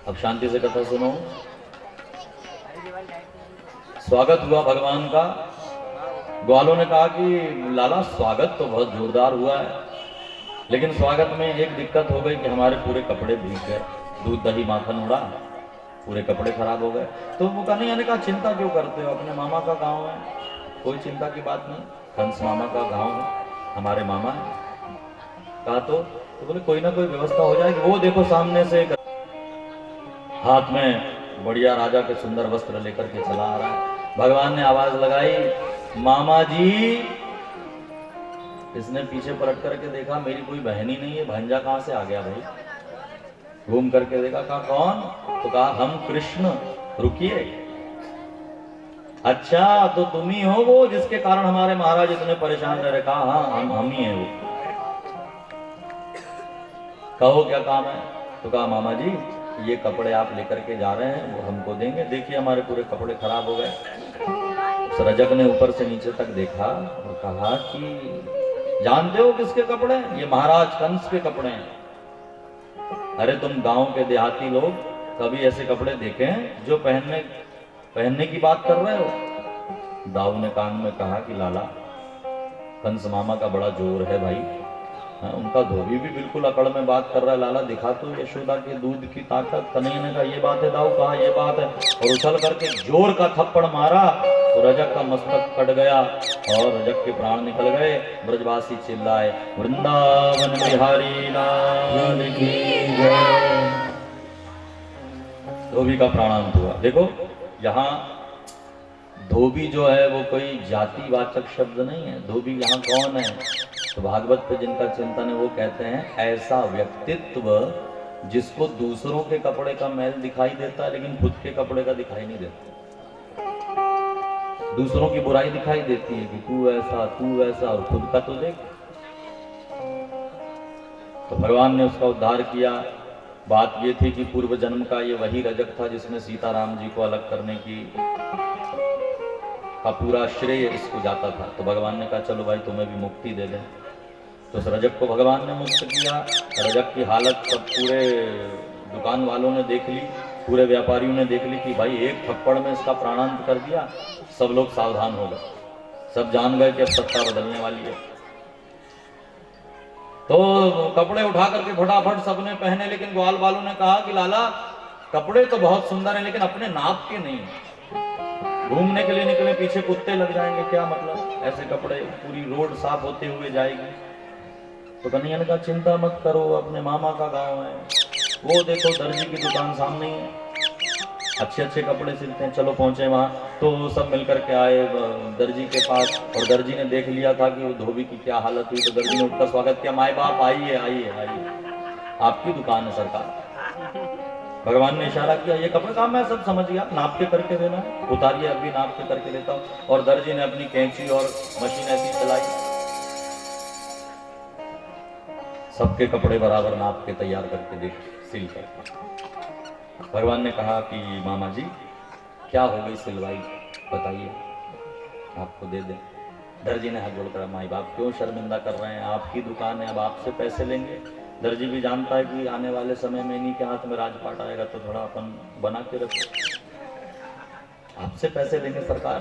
अब शांति से कथा सुनो। स्वागत हुआ भगवान का। ग्वालों ने कहा कि लाला स्वागत तो बहुत जोरदार हुआ है, लेकिन स्वागत में एक दिक्कत हो गई कि हमारे पूरे कपड़े भीग गए, दूध दही माखन उड़ा, पूरे कपड़े खराब हो गए। तो वो कन्हैया ने कहा चिंता क्यों करते हो, अपने मामा का गांव है, कोई चिंता की बात नहीं, कंस मामा का गांव है, हमारे मामा है। कहा तो बोले कोई ना कोई व्यवस्था हो जाएगी। वो देखो सामने से हाथ में बढ़िया राजा के सुंदर वस्त्र लेकर के चला आ रहा है। भगवान ने आवाज लगाई, मामा जी। इसने पीछे पलट करके देखा, मेरी कोई बहन ही नहीं है, भांजा कहां से आ गया भाई। घूम करके देखा, कहा कौन, तो कहा हम कृष्ण। रुकिए, अच्छा तो तुम ही हो वो जिसके कारण हमारे महाराज इतने परेशान रह रहे। कहा हाँ हम ही हैं वो। कहो क्या काम है, तो कहा मामा जी ये कपड़े आप लेकर के जा रहे हैं वो हमको देंगे, देखिए हमारे पूरे कपड़े खराब हो गए। उस रजक ने ऊपर से नीचे तक देखा और कहा कि जानते हो किसके कपड़े, ये महाराज कंस के कपड़े हैं। अरे तुम गांव के देहाती लोग कभी ऐसे कपड़े देखे हैं जो पहनने की बात कर रहे हो। दाऊ ने कान में कहा कि लाला कंस मामा का बड़ा जोर है भाई। उनका धोबी भी बिल्कुल अकड़ में बात कर रहा है, लाला दिखा तो यशोदा के दूध की ताकत। कन्हैया ने कहा ये बात है दाऊ, कहा ये बात है, और उछल करके जोर का थप्पड़ मारा तो रजक का मस्तक कट गया और रजक के प्राण निकल गए। ब्रजवासी चिल्लाए, वृंदावन बिहारी लाल की जय। धोबी का प्राणांत हुआ। देखो यहाँ धोबी जो है वो कोई जातिवाचक शब्द नहीं है। धोबी यहाँ कौन है, तो भागवत पे जिनका चिंतन है वो कहते हैं ऐसा व्यक्तित्व जिसको दूसरों के कपड़े का मैल दिखाई देता है लेकिन खुद के कपड़े का दिखाई नहीं देता। दूसरों की बुराई दिखाई देती है कि तू ऐसा और खुद का तो देख। तो भगवान ने उसका उद्धार किया। बात ये थी कि पूर्व जन्म का ये वही रजक था जिसमें सीताराम जी को अलग करने का पूरा श्रेय इसको जाता था। तो भगवान ने कहा चलो भाई तुम्हें भी मुक्ति दे दें। तो उस रजक को भगवान ने मुक्त किया। रजक की हालत सब पूरे दुकान वालों ने देख ली, पूरे व्यापारियों ने देख ली कि भाई एक थप्पड़ में इसका प्राणांत कर दिया। सब लोग सावधान हो गए, सब जान गए कि अब सत्ता बदलने वाली है। तो कपड़े उठा करके फटाफट सबने पहने, लेकिन ग्वाल वालों ने कहा कि लाला कपड़े तो बहुत सुंदर हैं लेकिन अपने नाप के नहीं। घूमने के लिए निकले, पीछे कुत्ते लग जाएंगे, क्या मतलब ऐसे कपड़े, पूरी रोड साफ होते हुए जाएगी। तो कन्हैया ने कहा चिंता मत करो, अपने मामा का गांव है, वो देखो दर्जी की दुकान सामने ही है, अच्छे अच्छे कपड़े सिलते हैं, चलो पहुंचे वहां। तो सब मिलकर के आए दर्जी के पास, और दर्जी ने देख लिया था कि वो धोबी की क्या हालत हुई। तो दर्जी ने उनका स्वागत किया, माए बाप आइए आइए आइए, आपकी दुकान है सरकार। भगवान ने इशारा किया, ये कपड़े का मैं सब समझ गया, नाप के करके देना, उतारिए अभी नाप के करके देता हूँ। और दर्जी ने अपनी कैंची और मशीन ऐसी चलाई, सबके कपड़े बराबर नाप के तैयार करके देख सिल कर। भगवान ने कहा कि मामा जी क्या हो गई सिलवाई, बताइए आपको दे दें। दर्जी ने हाथ जोड़कर, माई बाप क्यों शर्मिंदा कर रहे हैं, आपकी दुकान है, अब आपसे पैसे लेंगे। दर्जी भी जानता है कि आने वाले समय में इन्हीं के हाथ में राजपाट आएगा, तो थोड़ा अपन बना के रखो, आपसे पैसे लेंगे सरकार।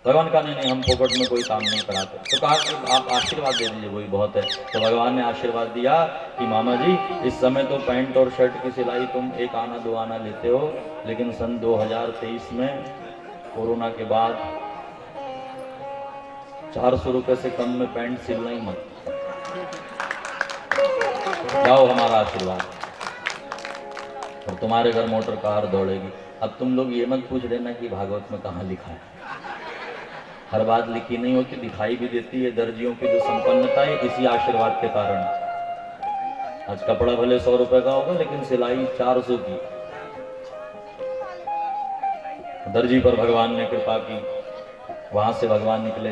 भगवान का नहीं हम पोपट में कोई काम नहीं कराते। तो कहा कि आप आशीर्वाद दे दीजिए, वही बहुत है। तो भगवान ने आशीर्वाद दिया कि मामा जी इस समय तो पैंट और शर्ट की सिलाई तुम 1 आना 2 आना लेते हो, लेकिन सन 2023 में कोरोना के बाद 400 रुपए से कम में पैंट सिलना ही मत। जाओ हमारा आशीर्वाद, और तुम्हारे घर मोटर कार दौड़ेगी। अब तुम लोग ये मत पूछ लेना कि भागवत में कहाँ लिखा है, हर बात लिखी नहीं होती, दिखाई भी देती है। दर्जियों की जो संपन्नता है इसी आशीर्वाद के कारण। आज कपड़ा भले 100 रुपए का होगा लेकिन सिलाई 400 की। दर्जी पर भगवान ने कृपा की, वहां से भगवान निकले।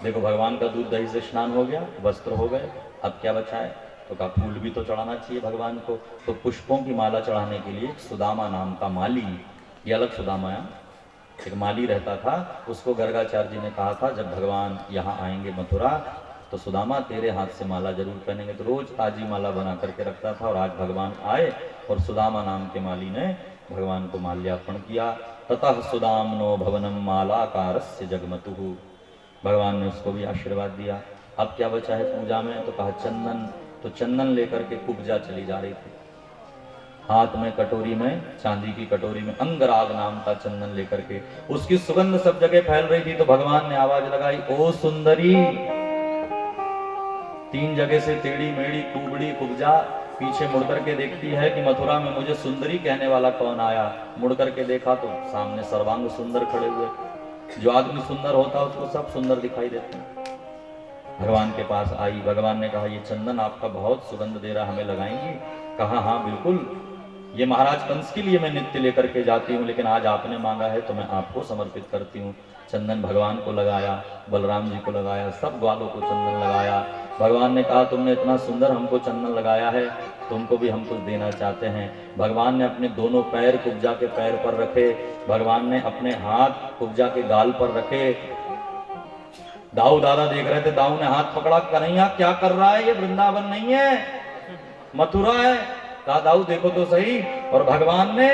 देखो भगवान का दूध दही से स्नान हो गया, वस्त्र हो गए, अब क्या बचा है, तो कहा फूल भी तो चढ़ाना चाहिए भगवान को। तो पुष्पों की माला चढ़ाने के लिए सुदामा नाम का माली, ये अलग सुदामा है, एक माली रहता था, उसको गर्गाचार्य जी ने कहा था जब भगवान यहाँ आएंगे मथुरा तो सुदामा तेरे हाथ से माला जरूर पहनेंगे। तो रोज ताजी माला बना करके रखता था और आज भगवान आए और सुदामा नाम के माली ने भगवान को माल्यार्पण किया। ततः सुदामनो भवनम मालाकारस्य जगमतुहु, भगवान ने उसको भी आशीर्वाद दिया। अब क्या बचा है पूजा में, तो कहा चंदन। तो चंदन लेकर के कुब्जा चली जा रही थी, हाथ में कटोरी में, चांदी की कटोरी में अंगराग नाम का चंदन लेकर के, उसकी सुगंध सब जगह फैल रही थी। तो भगवान ने आवाज लगाई, ओ सुंदरी। 3 जगह से टेढ़ी मेढ़ी कुबड़ी कुब्जा पीछे मुड़ करके देखती है कि मथुरा में मुझे सुंदरी कहने वाला कौन आया। मुड़ करके देखा तो सामने सर्वांग सुंदर खड़े हुए। जो आदमी सुंदर होता है उसको सब सुंदर दिखाई देते हैं। भगवान के पास आई, भगवान ने कहा ये चंदन आपका बहुत सुगंध दे रहा, हमें लगाएंगी? कहा हाँ बिल्कुल, ये महाराज कंस के लिए मैं नित्य लेकर के जाती हूँ, लेकिन आज आपने मांगा है तो मैं आपको समर्पित करती हूँ। चंदन भगवान को लगाया, बलराम जी को लगाया, सब ग्वालों को चंदन लगाया। भगवान ने कहा तुमने इतना सुंदर हमको चंदन लगाया है, तुमको भी हम कुछ देना चाहते हैं। भगवान ने अपने दोनों पैर कुब्जा के पैर पर रखे, भगवान ने अपने हाथ कुब्जा के गाल पर रखे। दाऊ दादा देख रहे थे, दाऊ ने हाथ पकड़ा, कन्हैया क्या कर रहा है, ये वृंदावन नहीं है, मथुरा है। कहा दाऊ देखो तो सही। और भगवान ने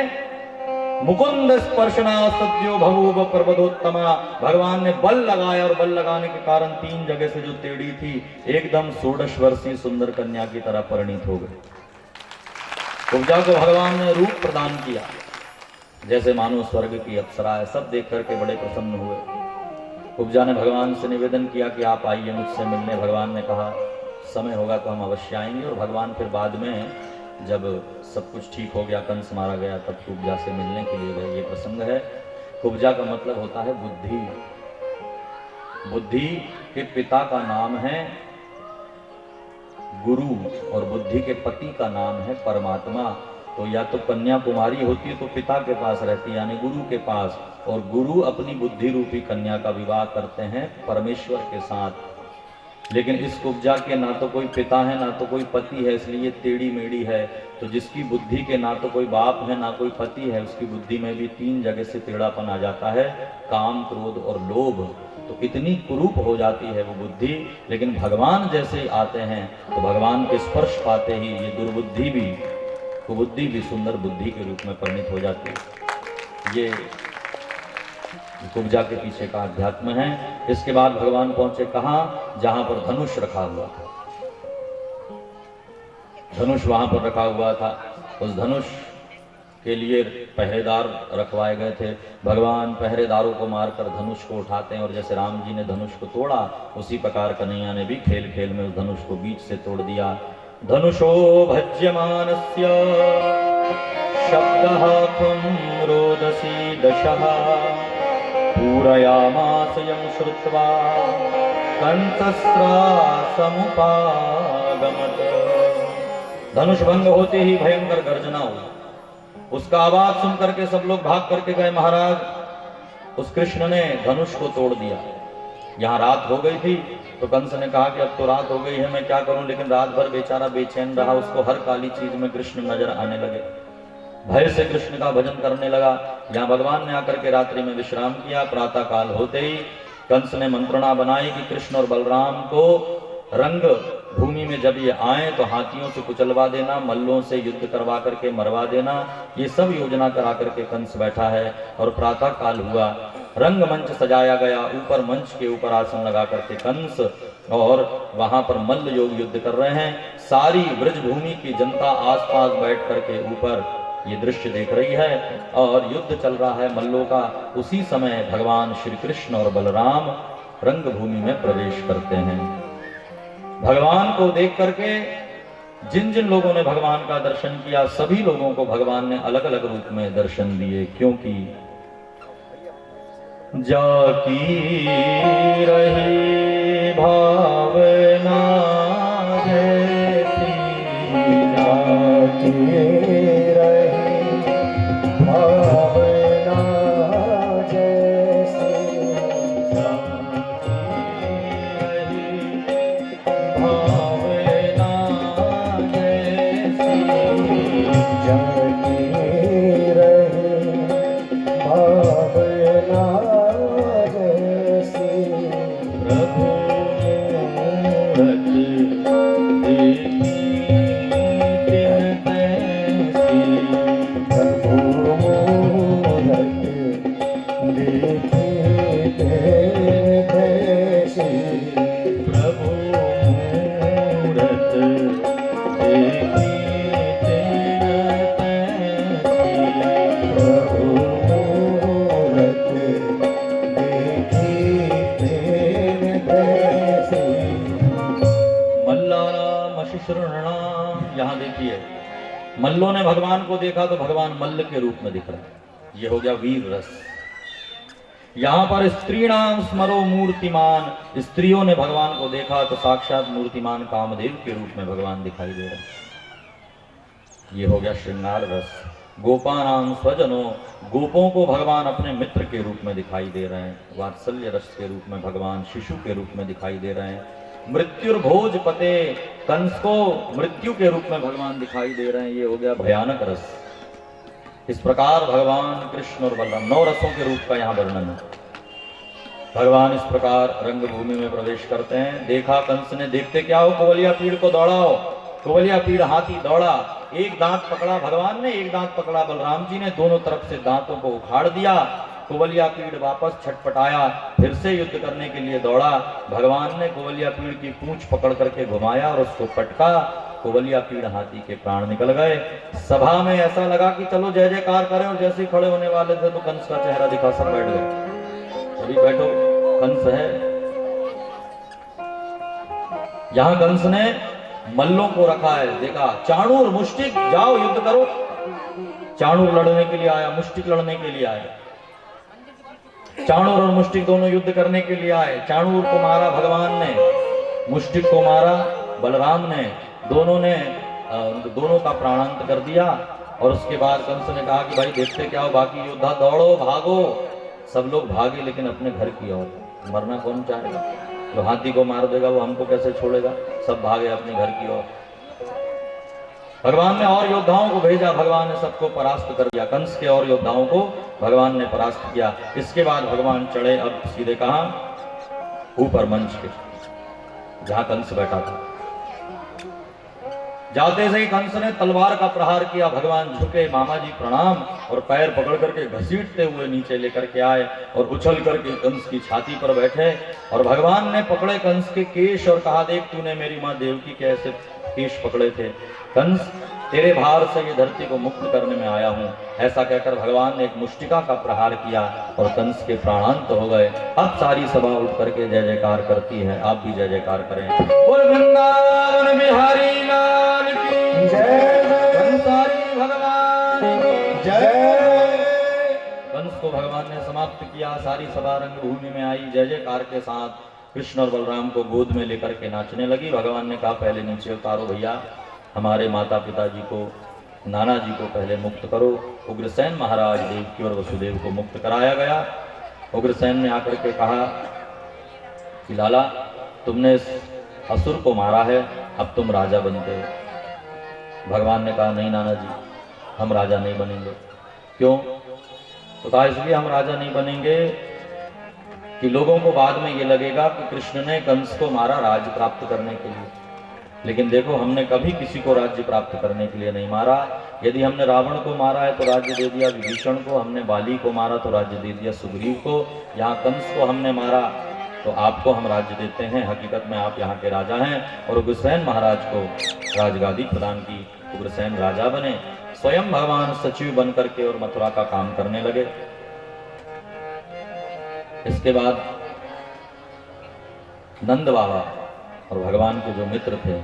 मुकुंद स्पर्शना सद्यो भवूव प्रबोधोत्तमा, भगवान ने बल लगाया और बल लगाने के कारण 3 जगह से जो टेढ़ी थी एकदम 16 वर्षीय सुंदर कन्या की तरह परिणित हो गई। कुब्जा को भगवान ने रूप प्रदान किया, जैसे मानो स्वर्ग की अप्सरा है। सब देख करके बड़े प्रसन्न हुए। कुब्जा ने भगवान से निवेदन किया कि आप आइए मुझसे मिलने। भगवान ने कहा समय होगा तो हम अवश्य आएंगे। और भगवान फिर बाद में जब सब कुछ ठीक हो गया, कंस मारा गया, तब कुब्जा से मिलने के लिए गए। ये प्रसंग है। कुब्जा का मतलब होता है बुद्धि। बुद्धि के पिता का नाम है गुरु और बुद्धि के पति का नाम है परमात्मा। तो या तो कन्या कुमारी होती है तो पिता के पास रहती है यानी गुरु के पास, और गुरु अपनी बुद्धि रूपी कन्या का विवाह करते हैं परमेश्वर के साथ। लेकिन इस कुब्जा के ना तो कोई पिता है ना तो कोई पति है, इसलिए टेढ़ी मेढ़ी है। तो जिसकी बुद्धि के ना तो कोई बाप है ना कोई पति है, उसकी बुद्धि में भी 3 जगह से टेढ़ापन आ जाता है, काम, क्रोध और लोभ। तो इतनी कुरूप हो जाती है वो बुद्धि। लेकिन भगवान जैसे आते हैं तो भगवान के स्पर्श पाते ही ये दुर्बुद्धि भी, कुबुद्धि भी सुंदर बुद्धि के रूप में परिणित हो जाती है। ये कुब्जा के पीछे का अध्यात्म है। इसके बाद भगवान पहुंचे कहाँ, जहां पर धनुष रखा हुआ था। धनुष वहां पर रखा हुआ था। उस धनुष के लिए पहरेदार रखवाए गए थे। भगवान पहरेदारों को मारकर धनुष को उठाते हैं, और जैसे राम जी ने धनुष को तोड़ा उसी प्रकार कन्हैया ने भी खेल खेल में उस धनुष को बीच से तोड़ दिया। धनुषो भज्यमानस्य शब्दः त्वं रोदसी दशः पूरयामास यं श्रुत्वा कंसस्त्रा समुपागमत। धनुष भंग होते ही भयंकर गर्जना हुई। उसका आवाज सुन करके सब लोग भाग करके गए। महाराज उस कृष्ण ने धनुष को तोड़ दिया। यहाँ रात हो गई थी तो कंस ने कहा कि अब तो रात हो गई है, मैं क्या करूं। लेकिन रात भर बेचारा बेचैन रहा। उसको हर काली चीज में कृष्ण नजर आने लगे। भय से कृष्ण का भजन करने लगा। यहाँ भगवान ने आकर के रात्रि में विश्राम किया। प्रातः काल होते ही कंस ने मंत्रणा बनाई कि कृष्ण और बलराम को रंग भूमि में जब ये आए तो हाथियों से कुचलवा देना, मल्लों से युद्ध करवा करके मरवा देना। ये सब योजना करा करके कंस बैठा है। और प्रातः काल हुआ, रंग मंच सजाया गया। ऊपर मंच के ऊपर आसन लगा करके कंस और वहां पर मल्ल योग युद्ध कर रहे हैं। सारी ब्रजभूमि की जनता आसपास बैठ करके ऊपर ये दृश्य देख रही है और युद्ध चल रहा है मल्लों का। उसी समय भगवान श्री कृष्ण और बलराम रंग भूमि में प्रवेश करते हैं। भगवान को देख करके जिन जिन लोगों ने भगवान का दर्शन किया सभी लोगों को भगवान ने अलग अलग रूप में दर्शन दिए, क्योंकि जाकी रही भावना जैसी, जाकी रही भावना जैसी, जाकी रही भावना प्रभु मूरत देखी तिन तैसी, प्रभु मूरत देखी तिन तैसी, प्रभु मूरत देखी तिन तैसी, प्रभु मूरत देखी तिन तैसी। मल्लानाम शिशुर्णाम, यहाँ देखिए मल्लों ने भगवान को देखा तो भगवान मल्ल के रूप में दिख रहा है, ये हो गया वीर रस। यहाँ पर स्त्रीणाम स्मरो मूर्तिमान, स्त्रियों ने भगवान को देखा तो साक्षात मूर्तिमान कामदेव के रूप में भगवान दिखाई दे रहे हैं, ये हो गया श्रृंगार रस। गोपानाम स्वजनों, गोपों को भगवान अपने मित्र के रूप में दिखाई दे रहे हैं, वात्सल्य रस के रूप में भगवान शिशु के रूप में दिखाई दे रहे हैं। मृत्युर्भोज पते, कंस को मृत्यु के रूप में भगवान दिखाई दे रहे हैं, ये हो गया भयानक रस। इस प्रकार भगवान कृष्ण और बलराम 9 रसों के रूप का यहाँ वर्णन है। भगवान इस प्रकार रंगभूमि में प्रवेश करते हैं। देखा कंस ने, देखते क्या हो, कुवलिया पीड़ को दौड़ाओ। कुवलिया पीड़ हाथी दौड़ा, एक दांत पकड़ा भगवान ने, एक दांत पकड़ा बलराम जी ने, दोनों तरफ से दांतों को उखाड़ दिया। कुवलिया पीड़ वापस छटपटाया, फिर से युद्ध करने के लिए दौड़ा। भगवान ने कुवलिया पीड़ की पूंछ पकड़ करके घुमाया और उसको पटका। कुवलिया पीड़ हाथी के प्राण निकल गए। सभा में ऐसा लगा कि चलो जय जयकार करें, और जैसे ही खड़े होने वाले थे तो कंस का चेहरा दिखा, सब बैठ गए। अभी बैठो, कंस है। यहां कंस ने मल्लों को रखा है, देखा चाणूर मुष्टिक, जाओ युद्ध करो। चाणूर लड़ने के लिए आया, मुष्टिक लड़ने के लिए आया। चाणूर और मुष्टिक दोनों युद्ध करने के लिए आए। चाणूर को मारा भगवान ने, मुष्टिक को मारा बलराम ने, दोनों का प्राणांत कर दिया। और उसके बाद कंस ने कहा कि भाई देखते क्या हो, बाकी योद्धा दौड़ो भागो। सब लोग भागे, लेकिन अपने घर की ओर। मरना कौन चाहेगा? जो हाथी को मार देगा वो हमको कैसे छोड़ेगा? सब भागे अपने घर की ओर। भगवान ने और योद्धाओं को भेजा, भगवान ने सबको परास्त कर दिया। कंस के और योद्धाओं को भगवान ने परास्त किया। इसके बाद भगवान चढ़े, अब सीधे कहा ऊपर मंच के, जहां कंस बैठा था। जाते से ही कंस ने तलवार का प्रहार किया। भगवान झुके, मामा जी प्रणाम, और पैर पकड़ करके घसीटते हुए नीचे लेकर के आए और उछल करके कंस की छाती पर बैठे। और भगवान ने पकड़े कंस के केश और कहा, देख तूने मेरी माँ देवकी के ऐसे केश पकड़े थे। कंस, तेरे भार से ये धरती को मुक्त करने में आया हूँ। ऐसा कहकर भगवान ने एक मुष्टिका का प्रहार किया और कंस के प्राणांत हो गए। अब सारी सभा उठ करके जय जयकार करती है। आप भी जय जयकार करें। बोल वृंदावन बिहारी लाल की जय, कंसारी भगवान की जय। कंस को भगवान ने समाप्त किया। सारी सभा रंगभूमि में आई, जय जयकार के साथ कृष्ण और बलराम को गोद में लेकर के नाचने लगी। भगवान ने कहा, पहले नीचे उतारो भैया, हमारे माता पिता जी को, नाना जी को पहले मुक्त करो। उग्रसेन महाराज देवकी और वसुदेव को मुक्त कराया गया। उग्रसेन ने आकर के कहा कि लाला, तुमने इस असुर को मारा है, अब तुम राजा बनते हो। भगवान ने कहा, नहीं नाना जी, हम राजा नहीं बनेंगे। क्यों? तो कहा, इसलिए हम राजा नहीं बनेंगे कि लोगों को बाद में ये लगेगा कि कृष्ण ने कंस को मारा राज्य प्राप्त करने के लिए। लेकिन देखो, हमने कभी किसी को राज्य प्राप्त करने के लिए नहीं मारा। यदि हमने रावण को मारा है तो राज्य दे दिया विभीषण को, हमने बाली को मारा तो राज्य दे दिया सुग्रीव को। यहाँ कंस को हमने मारा तो आपको हम राज्य देते हैं। हकीकत में आप यहाँ के राजा हैं। और उग्रसेन महाराज को राजगादी प्रदान की। उग्रसेन राजा बने, स्वयं भगवान सचिव बन करके और मथुरा का काम करने लगे। इसके बाद नंद बाबा और भगवान के जो मित्र थे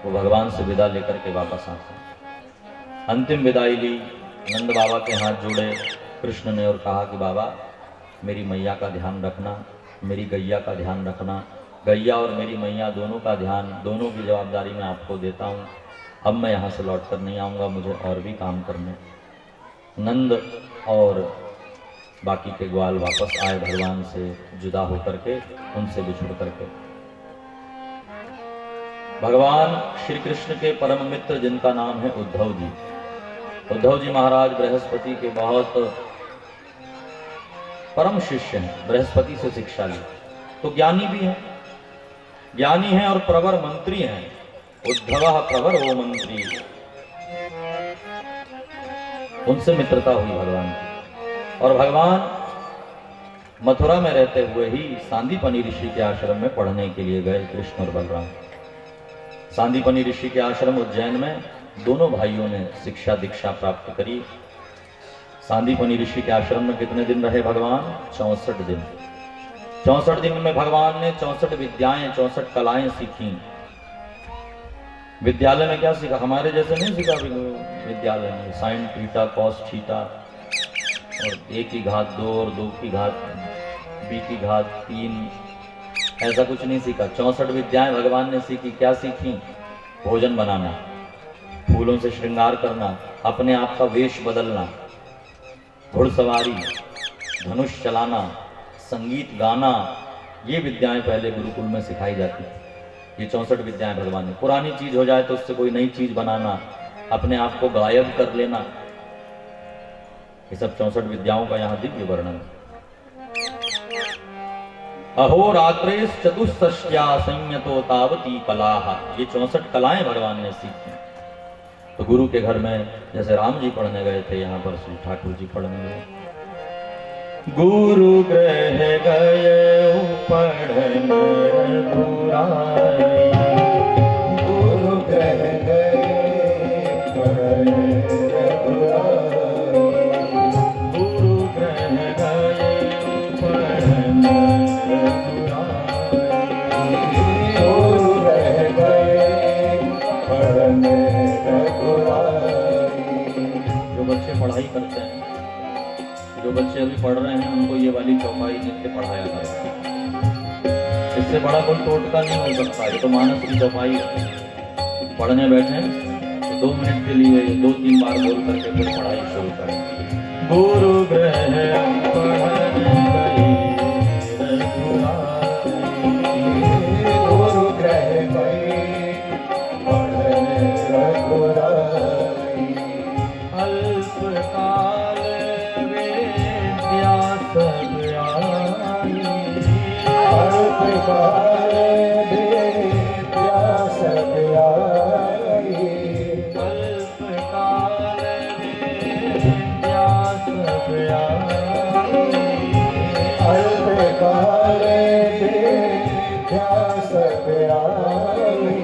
वो भगवान से विदा लेकर के वापस आते। अंतिम विदाई ली, नंद बाबा के हाथ जोड़े कृष्ण ने और कहा कि बाबा, मेरी मैया का ध्यान रखना, मेरी गैया का ध्यान रखना। गैया और मेरी मैया दोनों का ध्यान, दोनों की जवाबदारी मैं आपको देता हूँ। अब मैं यहाँ से लौट कर नहीं आऊँगा, मुझे और भी काम करने। नंद और बाकी के ग्वाल वापस आए भगवान से जुदा होकर के, उनसे बिछुड़ करके। भगवान श्री कृष्ण के परम मित्र जिनका नाम है उद्धव जी। उद्धव जी महाराज बृहस्पति के बहुत परम शिष्य हैं, बृहस्पति से शिक्षा ली, तो ज्ञानी भी हैं। ज्ञानी हैं और प्रवर मंत्री हैं। उद्धव प्रवर वो मंत्री, उनसे मित्रता हुई भगवान की। और भगवान मथुरा में रहते हुए ही सांदीपनि ऋषि के आश्रम में पढ़ने के लिए गए, कृष्ण और बलराम। सांदीपनि ऋषि के आश्रम उज्जैन में दोनों भाइयों ने शिक्षा दीक्षा प्राप्त करी। सांदीपनि ऋषि के आश्रम में कितने दिन रहे भगवान? 64 दिन। 64 दिन में भगवान ने 64 विद्याएं, 64 कलाएं सीखी। विद्यालय में क्या सीखा? हमारे जैसे नहीं सीखा विद्यालय में साइन थीटा कॉस थीटा और 1 की घात 2 और 2 की घात b की घात 3, ऐसा कुछ नहीं सीखा। 64 विद्याएं भगवान ने सीखी। क्या सीखी? भोजन बनाना, फूलों से श्रृंगार करना, अपने आप का वेश बदलना, घुड़सवारी, धनुष चलाना, संगीत गाना, ये विद्याएं पहले गुरुकुल में सिखाई जाती थी। ये 64 विद्याएं भगवान ने। पुरानी चीज हो जाए तो उससे कोई नई चीज बनाना, अपने आप को गायब कर लेना, ये सब 64 विद्याओं का यहाँ दिव्य वर्णन। अहोरात्रेश चतुष्टया संयतो तावती कलाः, ये 64 कलाएं भगवान ने सीखी। तो गुरु के घर में जैसे राम जी पढ़ने गए थे, यहाँ पर श्री ठाकुर जी पढ़ने गए। गुरु गृह गए पढ़ने रघुराई, गुरु गृह गए पढ़ने रघुराई, गुरु गृह गए पढ़ने रघुराई, गुरु गृह गए पढ़ने रघुराई। जो बच्चे पढ़ाई करते हैं, जो बच्चे अभी पढ़ रहे हैं, उनको ये वाली चौपाई नित्य पढ़ाया करें। इससे बड़ा कोई टोटका नहीं हो सकता। ये तो मानस की चौपाई है। पढ़ने बैठे तो 2 मिनट के लिए 2-3 बार बोल करके फिर पढ़ाई शुरू करें। गुरु गृह पढ़ने गए रघुराई, गुरु गृह गए पढ़ने रघुराई, अल्पकाल विद्या सब आई, अल्पकाल विद्या सब आई, अल्पकाल विद्या सब आई, अल्पकाल विद्या सब आई,